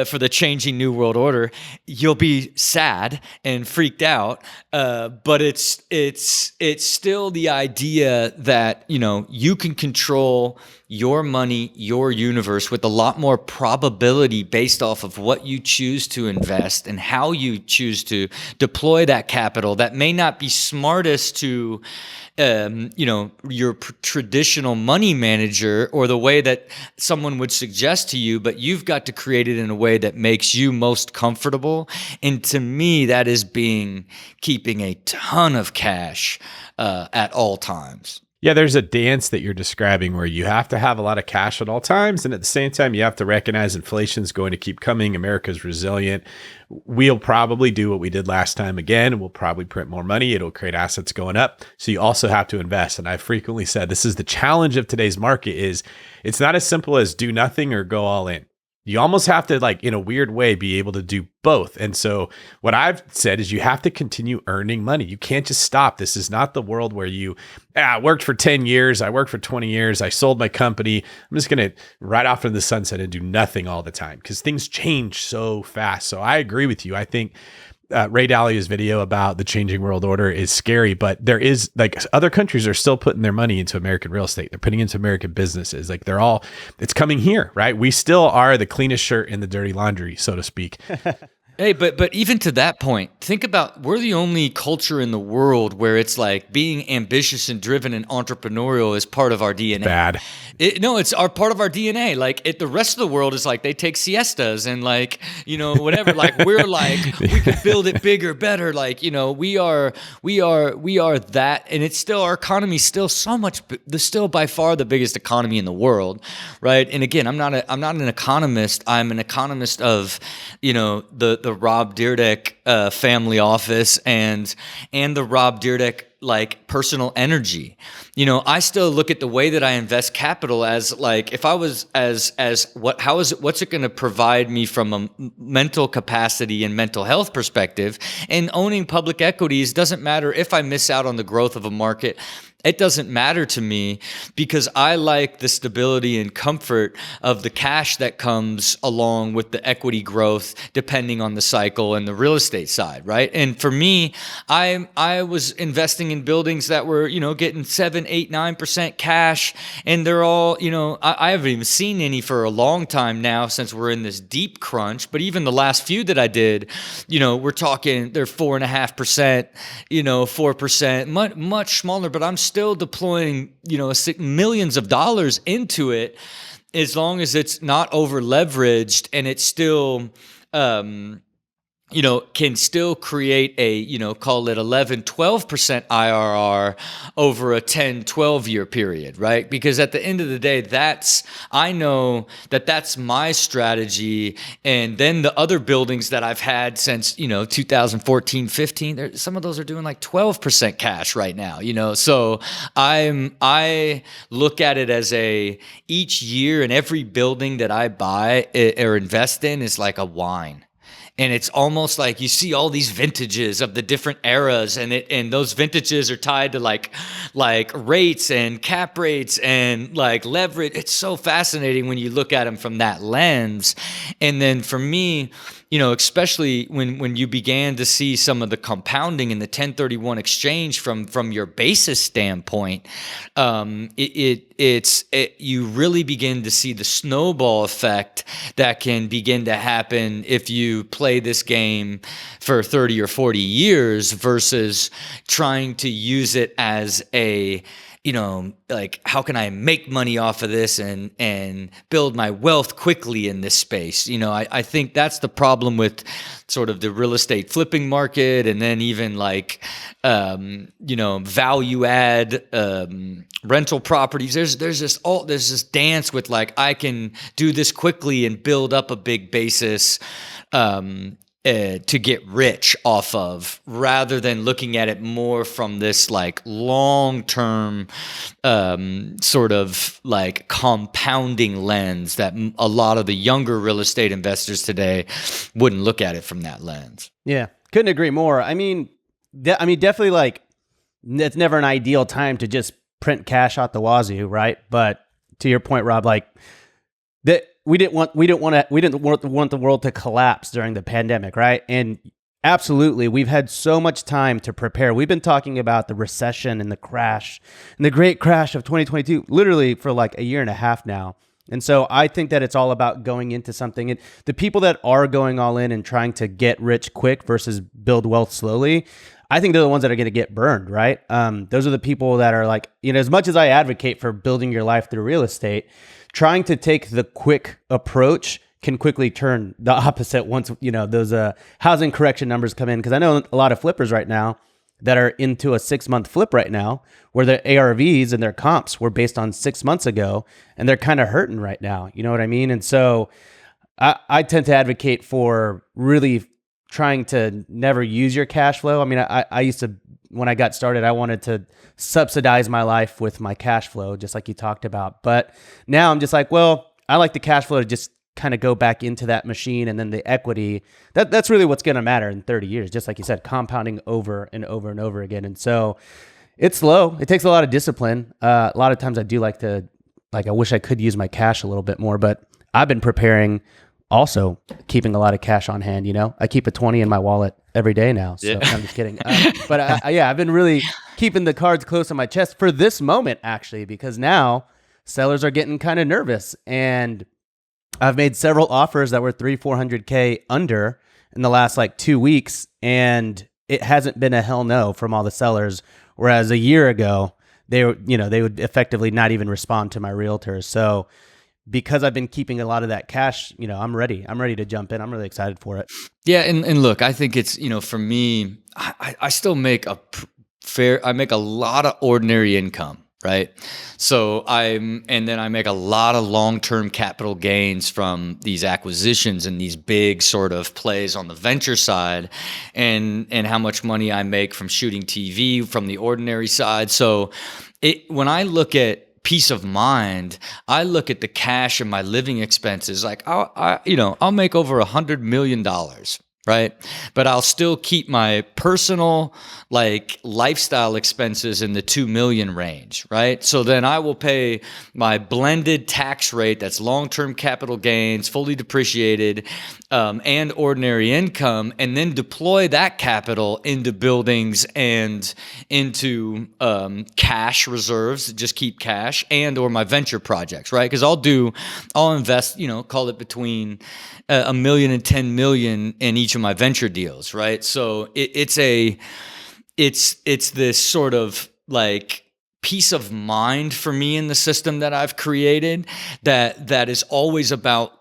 for the Changing New World Order, you'll be sad and freaked out. But it's still the idea that, you can control your money, your universe with a lot more probability based off of what you choose to invest and how you choose to deploy that capital. That may not be smartest to your traditional money manager or the way that someone would suggest to you, but you've got to create it in a way that makes you most comfortable. And to me, that is keeping a ton of cash at all times. Yeah, there's a dance that you're describing where you have to have a lot of cash at all times. And at the same time, you have to recognize inflation's going to keep coming. America's resilient. We'll probably do what we did last time again. We'll probably print more money. It'll create assets going up. So you also have to invest. And I've frequently said this is the challenge of today's market is it's not as simple as do nothing or go all in. You almost have to, like, in a weird way, be able to do both. And so what I've said is you have to continue earning money. You can't just stop. This is not the world where I worked for 10 years. I worked for 20 years. I sold my company. I'm just going to ride off into the sunset and do nothing all the time because things change so fast. So I agree with you. I think Ray Dalio's video about the changing world order is scary, but there is like other countries are still putting their money into American real estate. They're putting into American businesses. Like it's coming here, right? We still are the cleanest shirt in the dirty laundry, so to speak. Hey, but even to that point, think about, we're the only culture in the world where it's like being ambitious and driven and entrepreneurial is part of our DNA. Bad. It's part of our DNA. Like the rest of the world is like they take siestas and like, whatever. Like we're like, we can build it bigger, better. Like, we are that, and it's still, our economy is still still by far the biggest economy in the world, right? And again, I'm not an economist. I'm an economist of, the Rob Dyrdek family office and the Rob Dyrdek like personal energy. I still look at the way that I invest capital as like, if I was what's it going to provide me from a mental capacity and mental health perspective? And owning public equities doesn't matter if I miss out on the growth of a market. It doesn't matter to me because I like the stability and comfort of the cash that comes along with the equity growth, depending on the cycle and the real estate side, right? And for me, I was investing in buildings that were, getting 7, 8, 9% cash, and they're all, I haven't even seen any for a long time now since we're in this deep crunch. But even the last few that I did, we're talking they're 4.5%, 4%, much smaller, but I'm still deploying, millions of dollars into it, as long as it's not over leveraged and it's still, can still create a, call it 11, 12% IRR over a 10, 12 year period, right? Because at the end of the day, I know that's my strategy. And then the other buildings that I've had since, 2014, 15, some of those are doing like 12% cash right now, So I look at it as each year, and every building that I buy or invest in is like a wine. And it's almost like you see all these vintages of the different eras, and those vintages are tied to like rates and cap rates and like leverage. It's so fascinating when you look at them from that lens. And then for me, especially when you began to see some of the compounding in the 1031 exchange from your basis standpoint, you really begin to see the snowball effect that can begin to happen if you play this game for 30 or 40 years versus trying to use it as like, how can I make money off of this and build my wealth quickly in this space? I think that's the problem with sort of the real estate flipping market, and then even like, value add rental properties. There's this dance with like, I can do this quickly and build up a big basis to get rich off of, rather than looking at it more from this like long-term sort of like compounding lens that a lot of the younger real estate investors today wouldn't look at it from that lens. Yeah, couldn't agree more. I mean, definitely like it's never an ideal time to just print cash out the wazoo, right? But to your point, Rob, like that. We didn't want the world to collapse during the pandemic, right? And absolutely, we've had so much time to prepare. We've been talking about the recession and the crash and the great crash of 2022 literally for like a year and a half now. And so I think that it's all about going into something. And the people that are going all in and trying to get rich quick versus build wealth slowly, I think they're the ones that are going to get burned, right? Those are the people that are like, as much as I advocate for building your life through real estate, trying to take the quick approach can quickly turn the opposite once, those housing correction numbers come in. Because I know a lot of flippers right now that are into a 6-month flip right now where their ARVs and their comps were based on 6 months ago, and they're kind of hurting right now. You know what I mean? And so I tend to advocate for really trying to never use your cash flow. I mean, I used to, when I got started, I wanted to subsidize my life with my cash flow, just like you talked about. But now I'm just like, well, I like the cash flow to just kind of go back into that machine, and then the equity, that's really what's going to matter in 30 years. Just like you said, compounding over and over and over again. And so it's slow. It takes a lot of discipline. A lot of times I do I wish I could use my cash a little bit more, but I've been preparing also keeping a lot of cash on hand. I keep a 20 in my wallet every day now. So I'm just kidding. But I've been really keeping the cards close to my chest for this moment, actually, because now sellers are getting kind of nervous, and I've made several offers that were 300-400K under in the last 2 weeks, and it hasn't been a hell no from all the sellers. Whereas a year ago, they would effectively not even respond to my realtors. So because I've been keeping a lot of that cash, I'm ready. I'm ready to jump in. I'm really excited for it. Yeah. And look, I think it's, for me, I still make I make a lot of ordinary income. Right. So and then I make a lot of long-term capital gains from these acquisitions and these big sort of plays on the venture side, and how much money I make from shooting TV from the ordinary side. So when I look at peace of mind, I look at the cash and my living expenses. Like I'll make over $100 million. Right. But I'll still keep my personal lifestyle expenses in the 2 million range. Right. So then I will pay my blended tax rate. That's long-term capital gains, fully depreciated, and ordinary income, and then deploy that capital into buildings and into cash reserves, just keep cash, and or my venture projects. Right. Because I'll invest, call it between $1 million and $10 million in each of my venture deals, right? So it's this sort of peace of mind for me in the system that I've created that is always about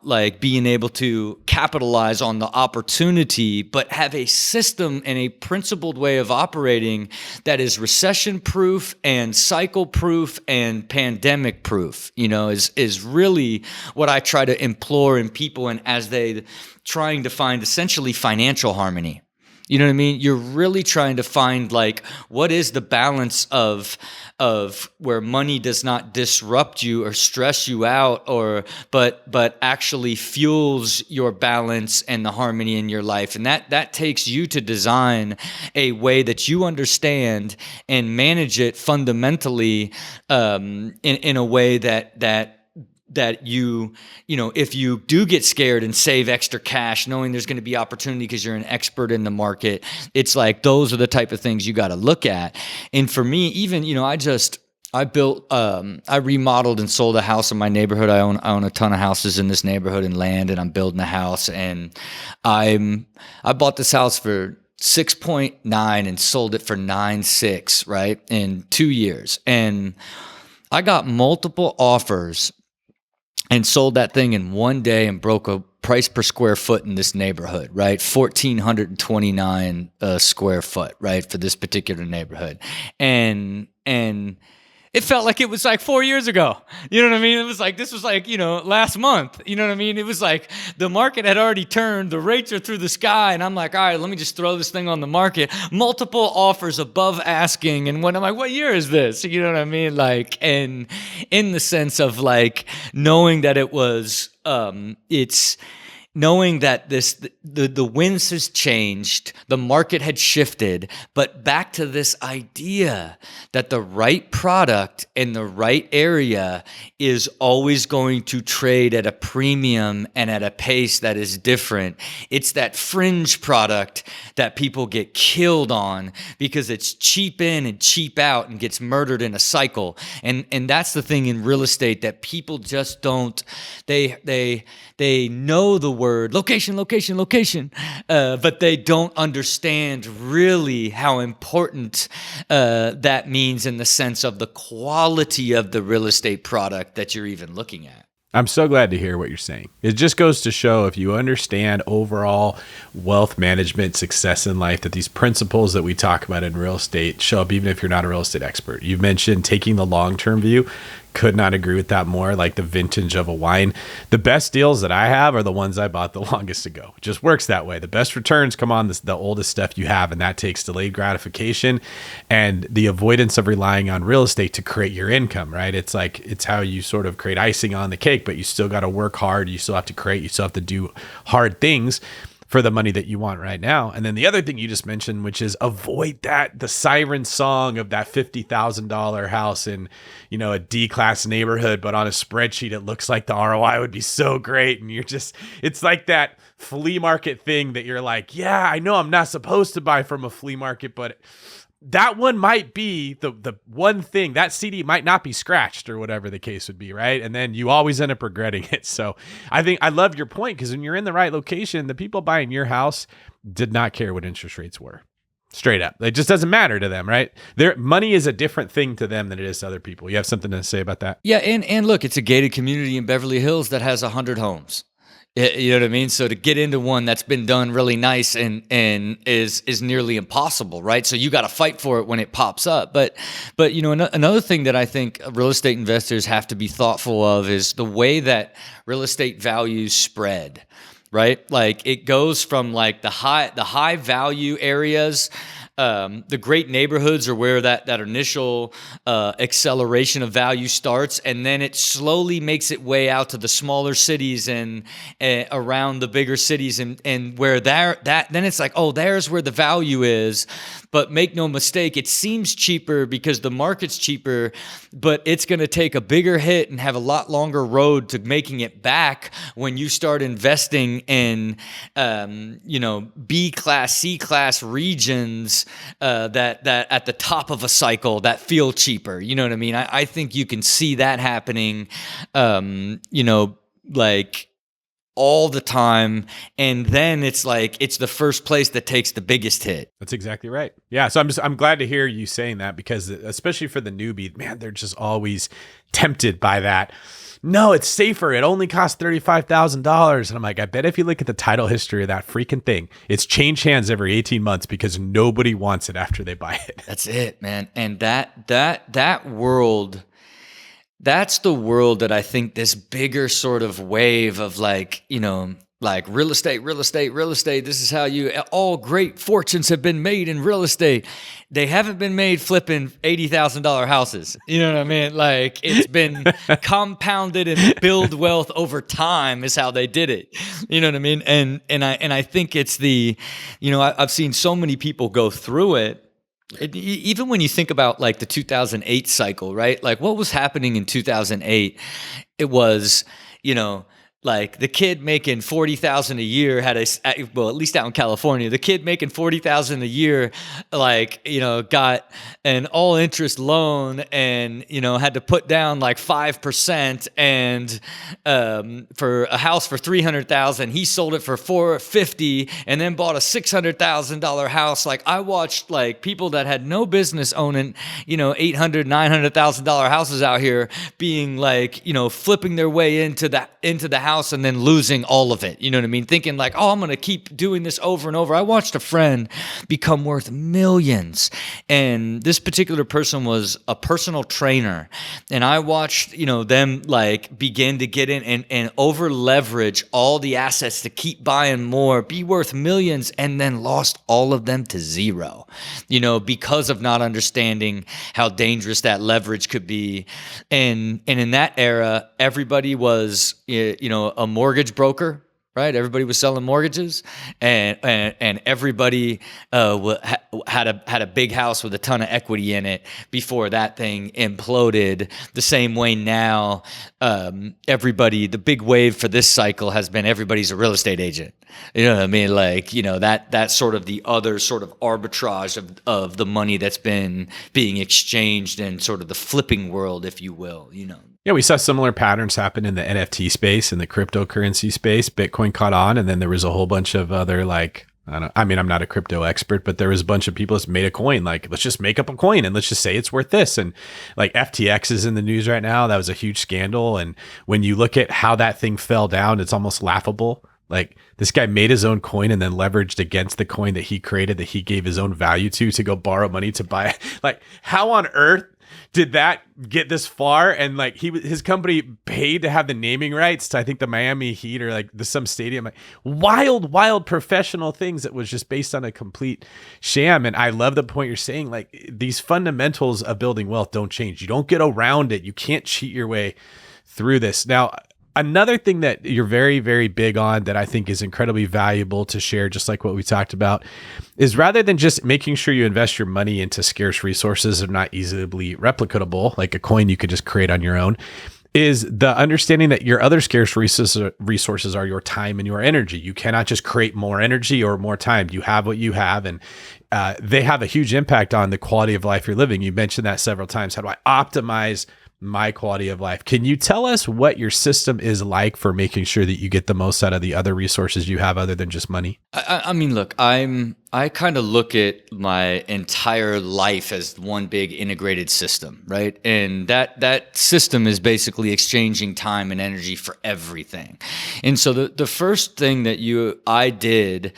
being able to capitalize on the opportunity, but have a system and a principled way of operating that is recession-proof and cycle-proof and pandemic-proof, is really what I try to implore in people, and as they trying to find essentially financial harmony. You know what I mean? You're really trying to find what is the balance of where money does not disrupt you or stress you out, but actually fuels your balance and the harmony in your life. And that takes you to design a way that you understand and manage it fundamentally in a way that you if you do get scared and save extra cash, knowing there's going to be opportunity because you're an expert in the market, it's those are the type of things you got to look at. And for me, even, I remodeled and sold a house in my neighborhood. I own a ton of houses in this neighborhood and land, and I'm building a house, and I bought this house for 6.9 and sold it for 9.6, right? In 2 years. And I got multiple offers and sold that thing in one day and broke a price per square foot in this neighborhood, right? 1,429 square foot, right, for this particular neighborhood. And it felt like it was 4 years ago. You know what I mean? It was this was last month. You know what I mean? It was the market had already turned, the rates are through the sky, and I'm all right, let me just throw this thing on the market. Multiple offers above asking, and when I'm what year is this? You know what I mean? And in the sense of knowing that it was, it's knowing that the winds has changed, the market had shifted, but back to this idea that the right product in the right area is always going to trade at a premium and at a pace that is different. It's that fringe product that people get killed on because it's cheap in and cheap out and gets murdered in a cycle. And that's the thing in real estate that people just don't, they know the word location, but they don't understand really how important that means in the sense of the quality of the real estate product that you're even looking at. I'm so glad to hear what you're saying. It just goes to show, if you understand overall wealth management, success in life, that these principles that we talk about in real estate show up even if you're not a real estate expert. You mentioned taking the long-term view. Could not agree with that more. Like the vintage of a wine. The best deals that I have are the ones I bought the longest ago. It just works that way. The best returns come on the oldest stuff you have, and that takes delayed gratification and the avoidance of relying on real estate to create your income, right? It's how you sort of create icing on the cake, but you still got to work hard. You still have to create, you still have to do hard things for the money that you want right now. And then the other thing you just mentioned, which is avoid the siren song of that $50,000 house in, a D-class neighborhood, but on a spreadsheet, it looks like the ROI would be so great. And it's like that flea market thing that you're like, yeah, I know I'm not supposed to buy from a flea market, but that one might be the one thing. That CD might not be scratched or whatever the case would be, right? And then you always end up regretting it. So I think I love your point, because when you're in the right location, the people buying your house did not care what interest rates were. Straight up. It just doesn't matter to them, right? Their money is a different thing to them than it is to other people. You have something to say about that? Yeah, and look, it's a gated community in Beverly Hills that has 100 homes. You know what I mean? So to get into one that's been done really nice and is nearly impossible, right? So you got to fight for it when it pops up. But another thing that I think real estate investors have to be thoughtful of is the way that real estate values spread, right? Like it goes from like the high value areas. The great neighborhoods are where that initial acceleration of value starts, and then it slowly makes its way out to the smaller cities and around the bigger cities, and where then it's like, oh, there's where the value is. But make no mistake, it seems cheaper because the market's cheaper, but it's going to take a bigger hit and have a lot longer road to making it back when you start investing in B class, C class regions that at the top of a cycle that feel cheaper. You know what I mean? I think you can see that happening, like all the time. And then it's like, it's the first place that takes the biggest hit. That's exactly right. Yeah. So I'm glad to hear you saying that, because especially for the newbie, man, they're just always tempted by that. No, it's safer. It only costs $35,000. And I'm like, I bet if you look at the title history of that freaking thing, it's changed hands every 18 months because nobody wants it after they buy it. That's it, man. And that world, that's the world that I think this bigger sort of wave of like real estate. This is how all great fortunes have been made in real estate. They haven't been made flipping $80,000 houses. You know what I mean? Like it's been compounded and build wealth over time is how they did it. You know what I mean? And I think it's I've seen so many people go through it. Even when you think about like the 2008 cycle, right? Like what was happening in 2008? It was, like the kid making $40,000 a year at least out in California, the kid making $40,000 a year, got an all interest loan and, had to put down like 5% and, for a house for $300,000, he sold it for $450 and then bought a $600,000 house. Like I watched like people that had no business owning, $800,000, $900,000 houses out here being like, flipping their way into the house and then losing all of it. You know what I mean? Thinking like, oh, I'm going to keep doing this over and over. I watched a friend become worth millions. And this particular person was a personal trainer. And I watched, them like begin to get in and over leverage all the assets to keep buying more, be worth millions, and then lost all of them to zero, because of not understanding how dangerous that leverage could be. And in that era, everybody was, a mortgage broker, right? Everybody was selling mortgages, and everybody had a big house with a ton of equity in it before that thing imploded. The same way now, the big wave for this cycle has been everybody's a real estate agent. You know what I mean? Like, that's sort of the other sort of arbitrage of the money that's been being exchanged in sort of the flipping world, if you will, Yeah, we saw similar patterns happen in the NFT space and the cryptocurrency space. Bitcoin caught on, and then there was a whole bunch of other I'm not a crypto expert, but there was a bunch of people that made a coin. Like, let's just make up a coin and let's just say it's worth this. And like FTX is in the news right now. That was a huge scandal. And when you look at how that thing fell down, it's almost laughable. Like this guy made his own coin and then leveraged against the coin that he created, that he gave his own value to go borrow money to buy it. Like, how on earth did that get this far? And like his company paid to have the naming rights to, I think, the Miami Heat or like some stadium. Like, wild professional things that was just based on a complete sham. And I love the point you're saying. Like, these fundamentals of building wealth don't change. You don't get around it. You can't cheat your way through this. Now, Another thing that you're very, very big on that I think is incredibly valuable to share, just like what we talked about, is rather than just making sure you invest your money into scarce resources that are not easily replicable, like a coin you could just create on your own, is the understanding that your other scarce resources are your time and your energy. You cannot just create more energy or more time. You have what you have, and they have a huge impact on the quality of life you're living. You mentioned that several times. How do I optimize my quality of life? Can you tell us what your system is like for making sure that you get the most out of the other resources you have other than just money? I mean, look, I kind of look at my entire life as one big integrated system, right? And that system is basically exchanging time and energy for everything. And so the first thing that I did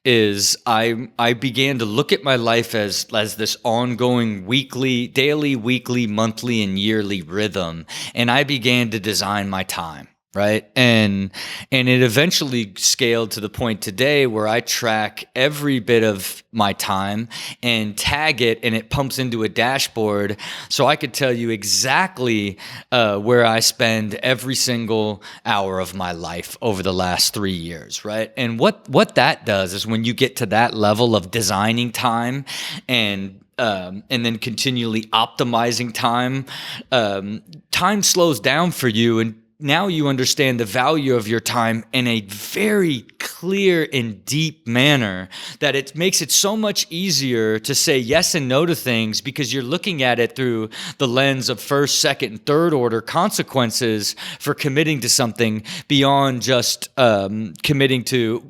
is I began to look at my life as this ongoing daily, weekly, monthly, and yearly rhythm. And I began to design my time. Right. And it eventually scaled to the point today where I track every bit of my time and tag it, and it pumps into a dashboard so I could tell you exactly where I spend every single hour of my life over the last 3 years. Right. And what that does is when you get to that level of designing time and then continually optimizing time, time slows down for you, and now you understand the value of your time in a very clear and deep manner that it makes it so much easier to say yes and no to things because you're looking at it through the lens of first, second, and third order consequences for committing to something beyond just committing to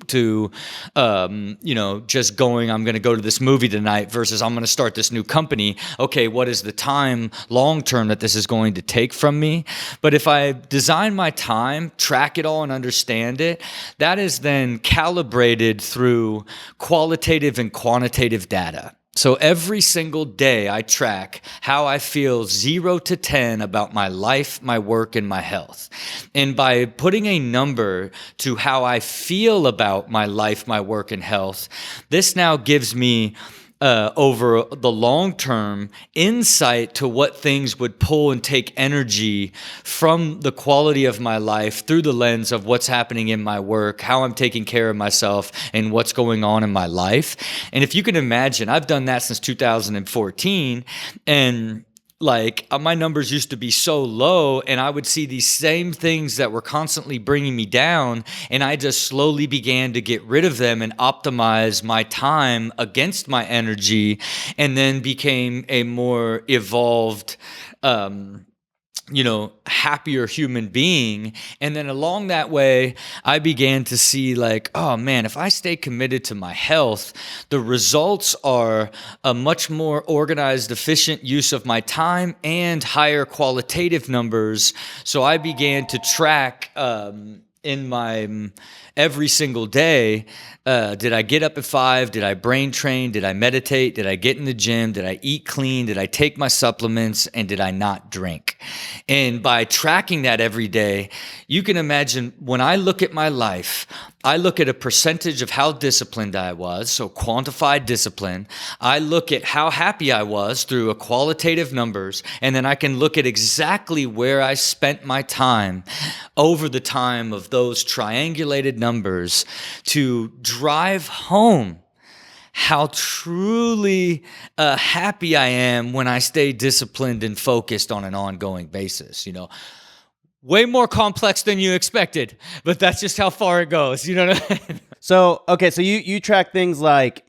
just going, I'm going to go to this movie tonight versus I'm going to start this new company. Okay, what is the time long term that this is going to take from me? But if I design my time, track it all, and understand it, that is then calibrated through qualitative and quantitative data. So every single day I track how I feel 0 to 10 about my life, my work, and my health. And by putting a number to how I feel about my life, my work, and health, this now gives me over the long term insight to what things would pull and take energy from the quality of my life through the lens of what's happening in my work, how I'm taking care of myself, and what's going on in my life. And if you can imagine, I've done that since 2014, and my numbers used to be so low, and I would see these same things that were constantly bringing me down, and I just slowly began to get rid of them and optimize my time against my energy, and then became a more evolved, happier human being. And then along that way, I began to see oh man, if I stay committed to my health, the results are a much more organized, efficient use of my time and higher qualitative numbers. So I began to track in my every single day, did I get up at 5? Did I brain train? Did I meditate? Did I get in the gym? Did I eat clean? Did I take my supplements? And did I not drink? And by tracking that every day, you can imagine when I look at my life, I look at a percentage of how disciplined I was, so quantified discipline. I look at how happy I was through a qualitative numbers, and then I can look at exactly where I spent my time over the time of those triangulated numbers to drive home how truly happy I am when I stay disciplined and focused on an ongoing basis. Way more complex than you expected, but that's just how far it goes. You know what I mean? So you track things like,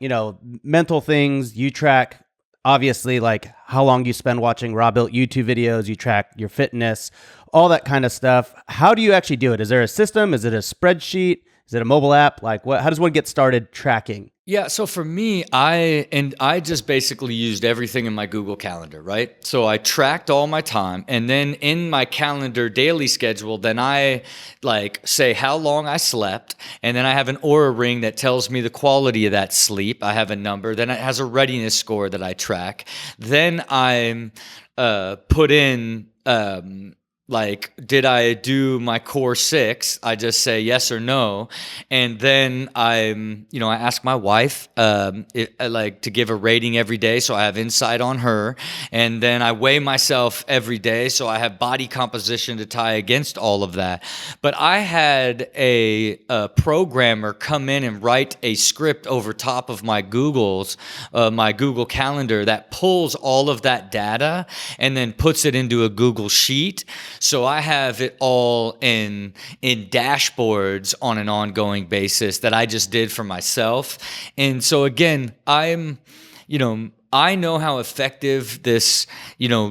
mental things. You track, obviously, like how long you spend watching raw built YouTube videos. You track your fitness, all that kind of stuff. How do you actually do it? Is there a system? Is it a spreadsheet? Is it a mobile app? How does one get started tracking? Yeah, so for me, I just basically used everything in my Google Calendar, right? So I tracked all my time, and then in my calendar daily schedule, then I say how long I slept, and then I have an Oura ring that tells me the quality of that sleep. I have a number, then it has a readiness score that I track. Then I put in like, did I do my core 6? I just say yes or no. And then I ask my wife, like, to give a rating every day, so I have insight on her. And then I weigh myself every day, so I have body composition to tie against all of that. But I had a programmer come in and write a script over top of my Google Calendar that pulls all of that data and then puts it into a Google Sheet. So I have it all in dashboards on an ongoing basis that I just did for myself. And so again, I know how effective this,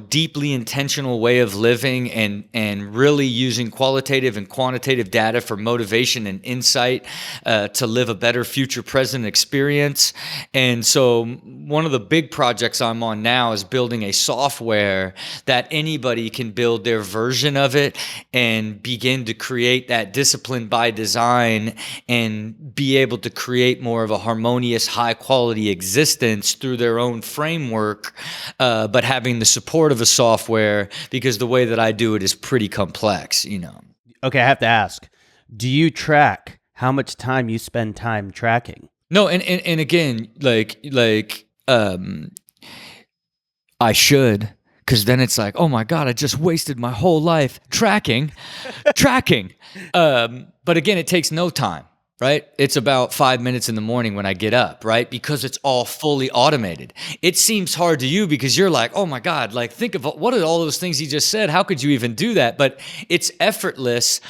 deeply intentional way of living and really using qualitative and quantitative data for motivation and insight to live a better future present experience. And so one of the big projects I'm on now is building a software that anybody can build their version of it and begin to create that discipline by design and be able to create more of a harmonious, high quality existence through their own framework, but having the support of a software, because the way that I do it is pretty complex, Okay, I have to ask, do you track how much time you spend time tracking? No, and again, I should, because then it's like, oh my God, I just wasted my whole life tracking. But again, it takes no time. Right? It's about 5 minutes in the morning when I get up, right? Because it's all fully automated. It seems hard to you because you're like, oh my God, like, think of what are all those things he just said? How could you even do that? But it's effortless.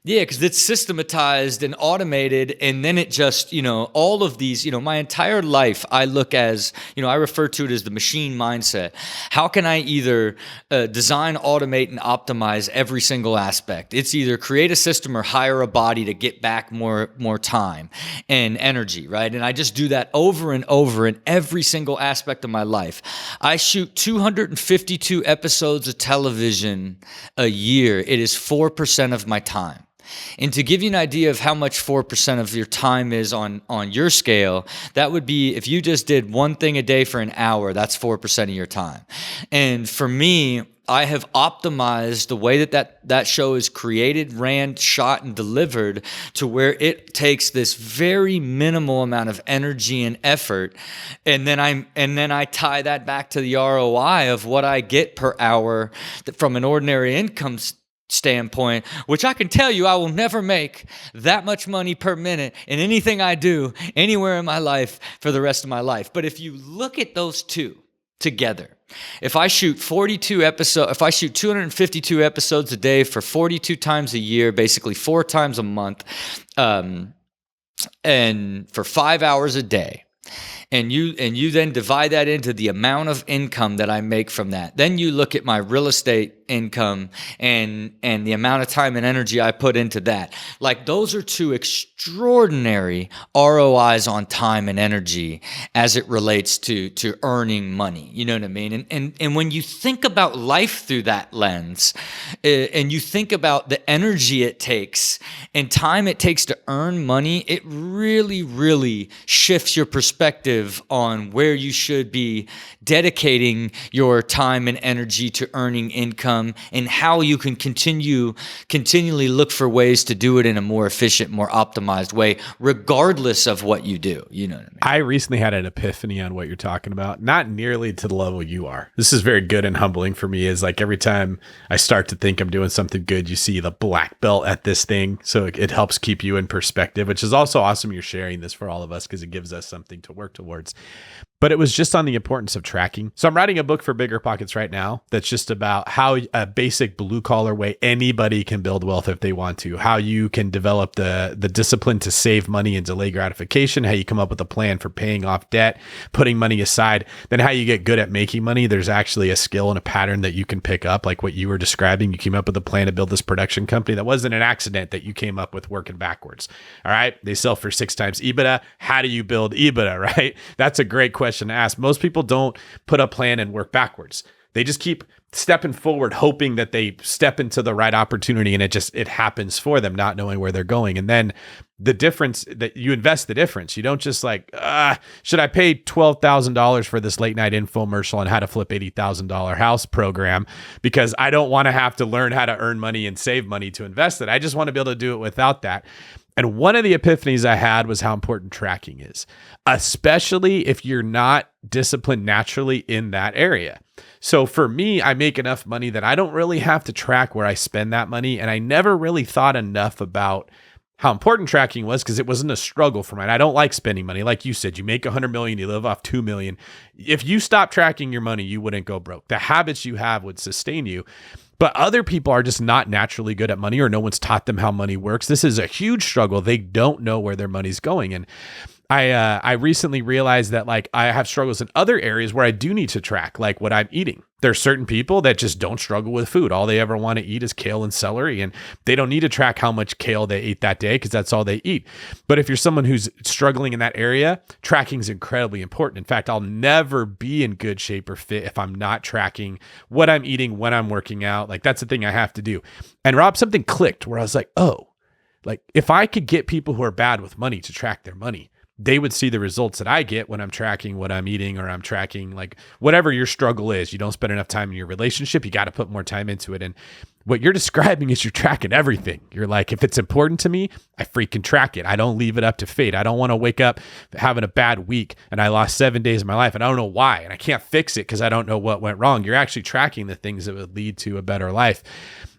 Yeah, because it's systematized and automated, and then it just, all of these, my entire life, I look as, I refer to it as the machine mindset. How can I either design, automate, and optimize every single aspect? It's either create a system or hire a body to get back more time and energy, right? And I just do that over and over in every single aspect of my life. I shoot 252 episodes of television a year. It is 4% of my time. And to give you an idea of how much 4% of your time is on your scale, that would be if you just did one thing a day for an hour, that's 4% of your time. And for me, I have optimized the way that show is created, ran, shot, and delivered to where it takes this very minimal amount of energy and effort, and then I tie that back to the ROI of what I get per hour from an ordinary income standpoint, which I can tell you I will never make that much money per minute in anything I do anywhere in my life for the rest of my life. But if you look at those two together, if I shoot 252 episodes a day for 42 times a year, basically 4 times a month, and for 5 hours a day, and you then divide that into the amount of income that I make from that. Then you look at my real estate income and the amount of time and energy I put into that. Like, those are two extraordinary ROIs on time and energy as it relates to earning money. You know what I mean? And when you think about life through that lens, and you think about the energy it takes and time it takes to earn money, it really, really shifts your perspective on where you should be dedicating your time and energy to earning income, and how you can continually look for ways to do it in a more efficient, more optimized way, regardless of what you do. You know what I mean? I recently had an epiphany on what you're talking about, not nearly to the level you are. This is very good and humbling for me, is like every time I start to think I'm doing something good, you see the black belt at this thing. So it helps keep you in perspective, which is also awesome. You're sharing this for all of us because it gives us something to work towards. But it was just on the importance of tracking. So I'm writing a book for BiggerPockets right now that's just about how a basic blue collar way anybody can build wealth if they want to, how you can develop the discipline to save money and delay gratification, how you come up with a plan for paying off debt, putting money aside, then how you get good at making money. There's actually a skill and a pattern that you can pick up, like what you were describing. You came up with a plan to build this production company. That wasn't an accident that you came up with working backwards. All right. They sell for 6 times EBITDA. How do you build EBITDA, right? That's a great question to ask. Most people don't put a plan and work backwards. They just keep stepping forward, hoping that they step into the right opportunity and it happens for them, not knowing where they're going. And then the difference that you invest the difference. You don't just like, should I pay $12,000 for this late night infomercial on how to flip $80,000 house program because I don't want to have to learn how to earn money and save money to invest it. I just want to be able to do it without that. And one of the epiphanies I had was how important tracking is, especially if you're not disciplined naturally in that area. So for me, I make enough money that I don't really have to track where I spend that money. And I never really thought enough about how important tracking was because it wasn't a struggle for mine. I don't like spending money. Like you said, you make 100 million, you live off 2 million. If you stop tracking your money, you wouldn't go broke. The habits you have would sustain you. But other people are just not naturally good at money, or no one's taught them how money works. This is a huge struggle. They don't know where their money's going. And I recently realized that like I have struggles in other areas where I do need to track like what I'm eating. There are certain people that just don't struggle with food. All they ever want to eat is kale and celery, and they don't need to track how much kale they ate that day because that's all they eat. But if you're someone who's struggling in that area, tracking is incredibly important. In fact, I'll never be in good shape or fit if I'm not tracking what I'm eating when I'm working out. Like that's the thing I have to do. And Rob, something clicked where I was like, oh, like if I could get people who are bad with money to track their money, they would see the results that I get when I'm tracking what I'm eating, or I'm tracking like whatever your struggle is. You don't spend enough time in your relationship. You got to put more time into it. And what you're describing is you're tracking everything. You're like, if it's important to me, I freaking track it. I don't leave it up to fate. I don't want to wake up having a bad week and I lost 7 days of my life and I don't know why. And I can't fix it because I don't know what went wrong. You're actually tracking the things that would lead to a better life.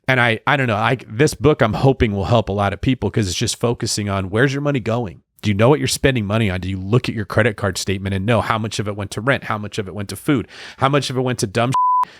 And I don't know, this book I'm hoping will help a lot of people because it's just focusing on where's your money going? Do you know what you're spending money on? Do you look at your credit card statement and know how much of it went to rent? How much of it went to food? How much of it went to dumb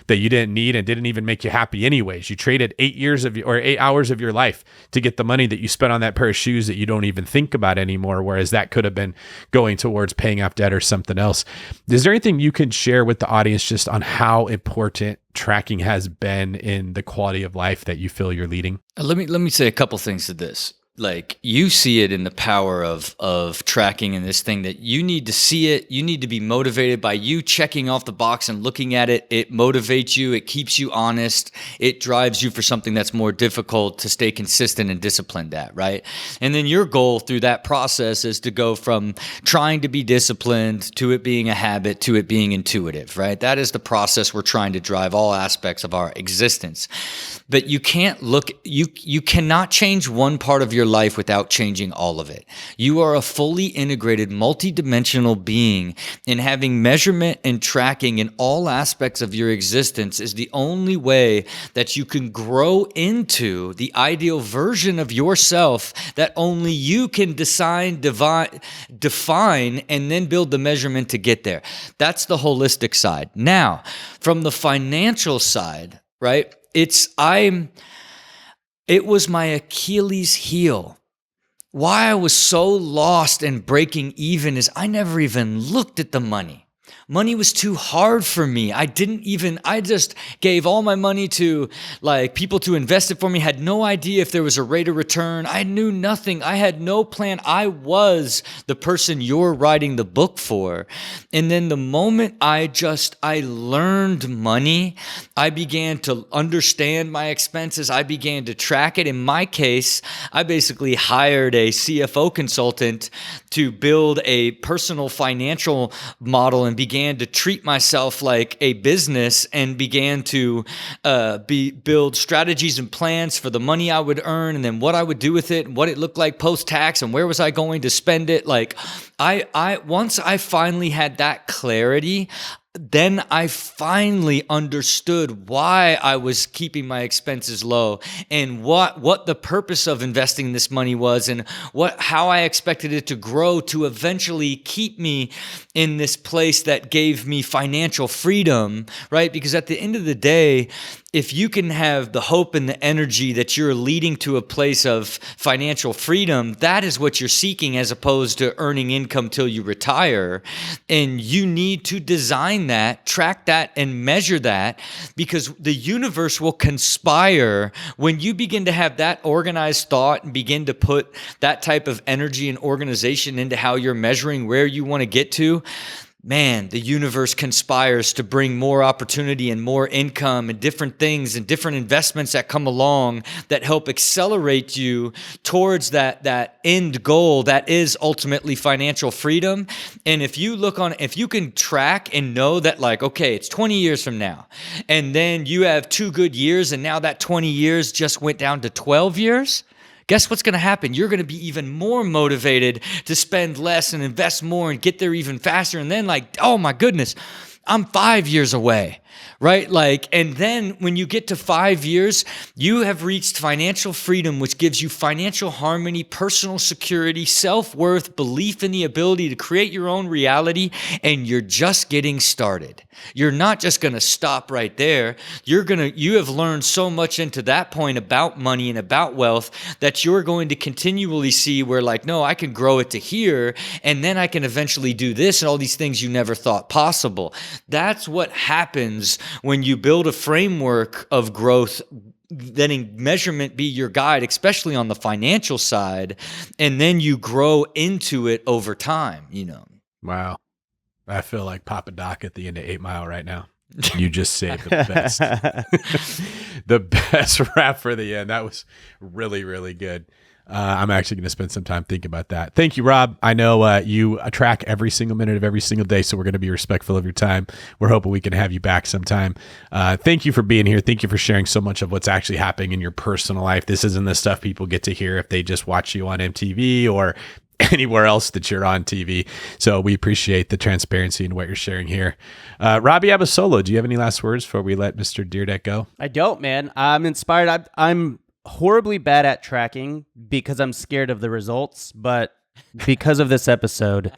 that you didn't need and didn't even make you happy anyways? You traded 8 hours of your life to get the money that you spent on that pair of shoes that you don't even think about anymore, whereas that could have been going towards paying off debt or something else. Is there anything you can share with the audience just on how important tracking has been in the quality of life that you feel you're leading? Let me say a couple things to this. Like you see it in the power of tracking in this thing that you need to see it. You need to be motivated by you checking off the box and looking at it. It motivates you. It keeps you honest. It drives you for something that's more difficult to stay consistent and disciplined at, right? And then your goal through that process is to go from trying to be disciplined to it being a habit to it being intuitive, right? That is the process we're trying to drive all aspects of our existence. But you cannot change one part of your life without changing all of it. You are a fully integrated, multidimensional being, and having measurement and tracking in all aspects of your existence is the only way that you can grow into the ideal version of yourself that only you can define, and then build the measurement to get there. That's the holistic side. Now, from the financial side, right? It was my Achilles heel. Why I was so lost and breaking even is I never even looked at the money. Money was too hard for me. I just gave all my money to like people to invest it for me, had no idea if there was a rate of return. I knew nothing. I had no plan. I was the person you're writing the book for. And then the moment I learned money, I began to understand my expenses. I began to track it. In my case, I basically hired a CFO consultant to build a personal financial model and began to treat myself like a business and began to build strategies and plans for the money I would earn and then what I would do with it and what it looked like post-tax and where was I going to spend it. Like once I finally had that clarity, then I finally understood why I was keeping my expenses low and what the purpose of investing this money was and how I expected it to grow to eventually keep me in this place that gave me financial freedom, right? Because at the end of the day, if you can have the hope and the energy that you're leading to a place of financial freedom, that is what you're seeking as opposed to earning income till you retire. And you need to design that, track that, and measure that because the universe will conspire when you begin to have that organized thought and begin to put that type of energy and organization into how you're measuring where you want to get to. man, the universe conspires to bring more opportunity and more income and different things and different investments that come along that help accelerate you towards that end goal that is ultimately financial freedom. And if you can track and know that, like, okay, it's 20 years from now, and then you have 2 good years, and now that 20 years just went down to 12 years, guess what's going to happen? You're going to be even more motivated to spend less and invest more and get there even faster. And then, like, oh my goodness, I'm 5 years away, right? Like, and then when you get to 5 years, you have reached financial freedom, which gives you financial harmony, personal security, self-worth, belief in the ability to create your own reality, and you're just getting started. You're not just going to stop right there. You have learned so much into that point about money and about wealth that you're going to continually see where, like, no, I can grow it to here, and then I can eventually do this and all these things you never thought possible. That's what happens when you build a framework of growth, letting measurement be your guide, especially on the financial side, and then you grow into it over time, Wow. I feel like Papa Doc at the end of 8 Mile right now. You just saved the best, the best rap for the end. That was really, really good. I'm actually going to spend some time thinking about that. Thank you, Rob. I know you track every single minute of every single day, so we're going to be respectful of your time. We're hoping we can have you back sometime. Thank you for being here. Thank you for sharing so much of what's actually happening in your personal life. This isn't the stuff people get to hear if they just watch you on MTV or anywhere else that you're on TV. So we appreciate the transparency and what you're sharing here. Robbie Abasolo, do you have any last words before we let Mr. Dyrdek go? I don't, man. I'm inspired. I'm horribly bad at tracking because I'm scared of the results, but because of this episode,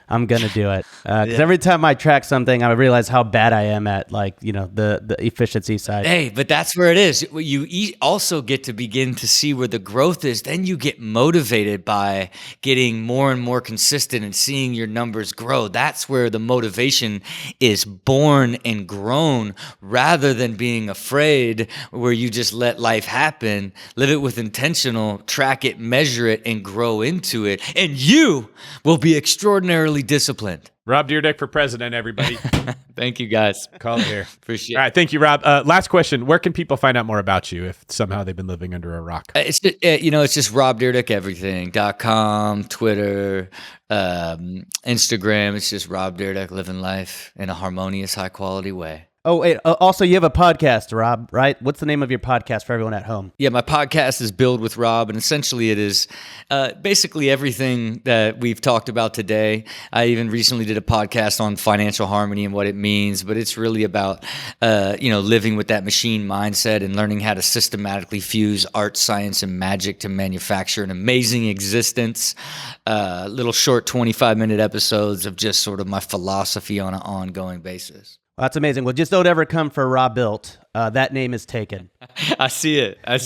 I'm going to do it. Because every time I track something, I realize how bad I am at, like, the efficiency side. Hey, but that's where it is. You also get to begin to see where the growth is. Then you get motivated by getting more and more consistent and seeing your numbers grow. That's where the motivation is born and grown, rather than being afraid where you just let life happen. Live it with intentional, track it, measure it, and grow into it. And you will be extraordinarily disciplined. Rob Dyrdek for president, everybody. Thank you, guys. Call it here. Appreciate it. All right. Thank you, Rob. Last question. Where can people find out more about you if somehow they've been living under a rock? It's just robdyrdekeverything.com, Twitter, Instagram. It's just Rob Dyrdek living life in a harmonious, high quality way. Oh, wait. Also, you have a podcast, Rob, right? What's the name of your podcast for everyone at home? Yeah, my podcast is Build with Rob, and essentially it is basically everything that we've talked about today. I even recently did a podcast on financial harmony and what it means, but it's really about living with that machine mindset and learning how to systematically fuse art, science, and magic to manufacture an amazing existence. Little short 25-minute episodes of just sort of my philosophy on an ongoing basis. Well, that's amazing. Well, just don't ever come for Rob Built. That name is taken. I see it. All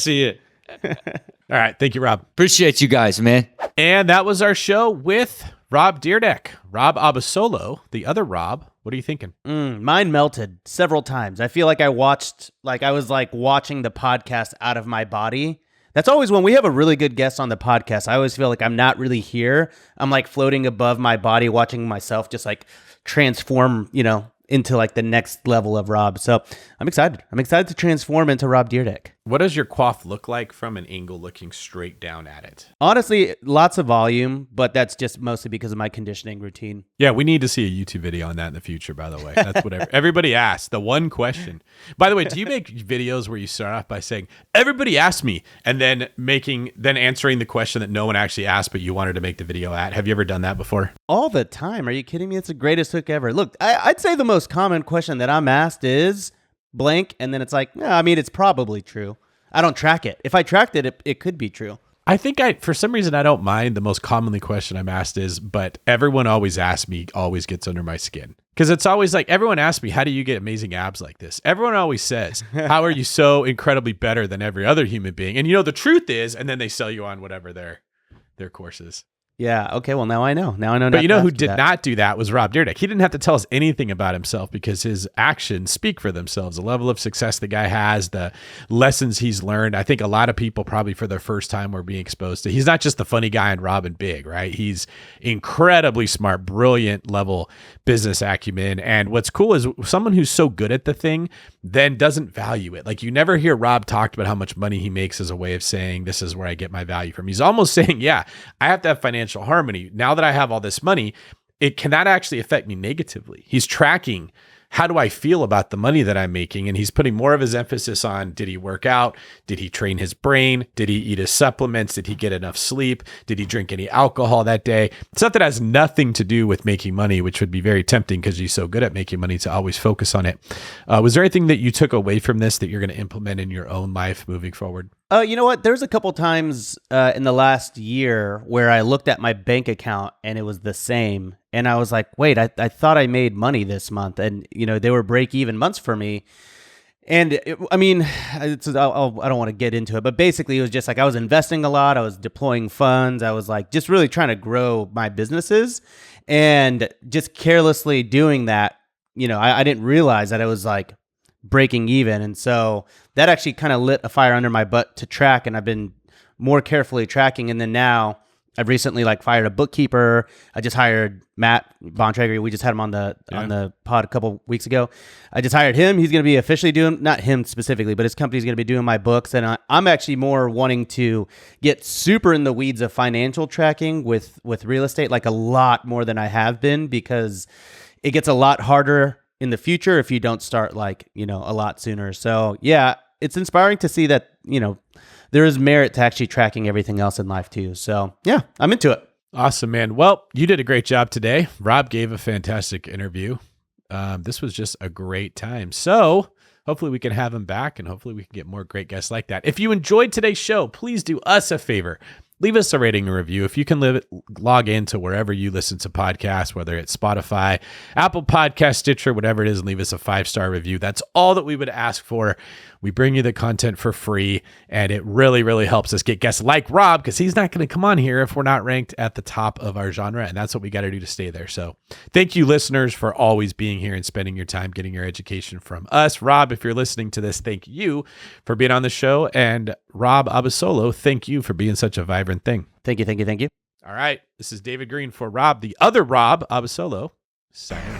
right. Thank you, Rob. Appreciate you guys, man. And that was our show with Rob Dyrdek. Rob Abasolo, the other Rob. What are you thinking? Mine melted several times. I feel like I was watching the podcast out of my body. That's always when we have a really good guest on the podcast. I always feel like I'm not really here. I'm like floating above my body, watching myself just like transform, into like the next level of Rob. So I'm excited. I'm excited to transform into Rob Dyrdek. What does your quaff look like from an angle looking straight down at it? Honestly, lots of volume, but that's just mostly because of my conditioning routine. Yeah, we need to see a YouTube video on that in the future, by the way. That's what everybody asks. The one question. By the way, do you make videos where you start off by saying, everybody asked me, and then answering the question that no one actually asked, but you wanted to make the video at? Have you ever done that before? All the time. Are you kidding me? It's the greatest hook ever. Look, I'd say the most common question that I'm asked is blank, and then it's like, it's probably true. I don't track it. If I tracked it, it could be true. I think for some reason, I don't mind. The most commonly question I'm asked is, but everyone always asks me, always gets under my skin. Because it's always like, everyone asks me, how do you get amazing abs like this? Everyone always says, how are you so incredibly better than every other human being? And the truth is, and then they sell you on whatever their course is. Yeah. Okay. Well, now I know. Now I know. But not you to know who ask you did that. not do that was Rob Dyrdek. He didn't have to tell us anything about himself because his actions speak for themselves. The level of success the guy has, the lessons he's learned. I think a lot of people probably for their first time were being exposed to. He's not just the funny guy in Rob and Big, right? He's incredibly smart, brilliant level business acumen. And what's cool is someone who's so good at the thing then doesn't value it. Like you never hear Rob talked about how much money he makes as a way of saying, this is where I get my value from. He's almost saying, yeah, I have to have financial harmony. Now that I have all this money, it cannot actually affect me negatively. He's tracking, how do I feel about the money that I'm making? And he's putting more of his emphasis on, did he work out? Did he train his brain? Did he eat his supplements? Did he get enough sleep? Did he drink any alcohol that day? Stuff that has nothing to do with making money, which would be very tempting because he's so good at making money to always focus on it. Was there anything that you took away from this that you're going to implement in your own life moving forward? You know what? There's a couple times in the last year where I looked at my bank account and it was the same. And I was like, wait, I thought I made money this month. And, they were break-even months for me. And I don't want to get into it, but basically it was just like I was investing a lot. I was deploying funds. I was like just really trying to grow my businesses and just carelessly doing that. I didn't realize that it was like breaking even. And so that actually kind of lit a fire under my butt to track. And I've been more carefully tracking. And then now I've recently fired a bookkeeper. I just hired Matt Bontrager. We just had him on the pod a couple weeks ago. I just hired him. He's going to be officially doing, not him specifically, but his company's going to be doing my books. And I'm actually more wanting to get super in the weeds of financial tracking with real estate, like a lot more than I have been, because it gets a lot harder in the future if you don't start a lot sooner. So yeah, it's inspiring to see that, there is merit to actually tracking everything else in life too. So yeah, I'm into it. Awesome, man. Well, you did a great job today. Rob gave a fantastic interview. This was just a great time. So hopefully we can have him back and hopefully we can get more great guests like that. If you enjoyed today's show, please do us a favor. Leave us a rating and review. If you can log into wherever you listen to podcasts, whether it's Spotify, Apple Podcast, Stitcher, whatever it is, and leave us a 5-star review. That's all that we would ask for. We bring you the content for free, and it really, really helps us get guests like Rob, because he's not going to come on here if we're not ranked at the top of our genre, and that's what we got to do to stay there. So thank you, listeners, for always being here and spending your time getting your education from us. Rob, if you're listening to this, thank you for being on the show. And Rob Abasolo, thank you for being such a vibrant thing. Thank you. All right. This is David Green for Rob, the other Rob Abasolo. Signing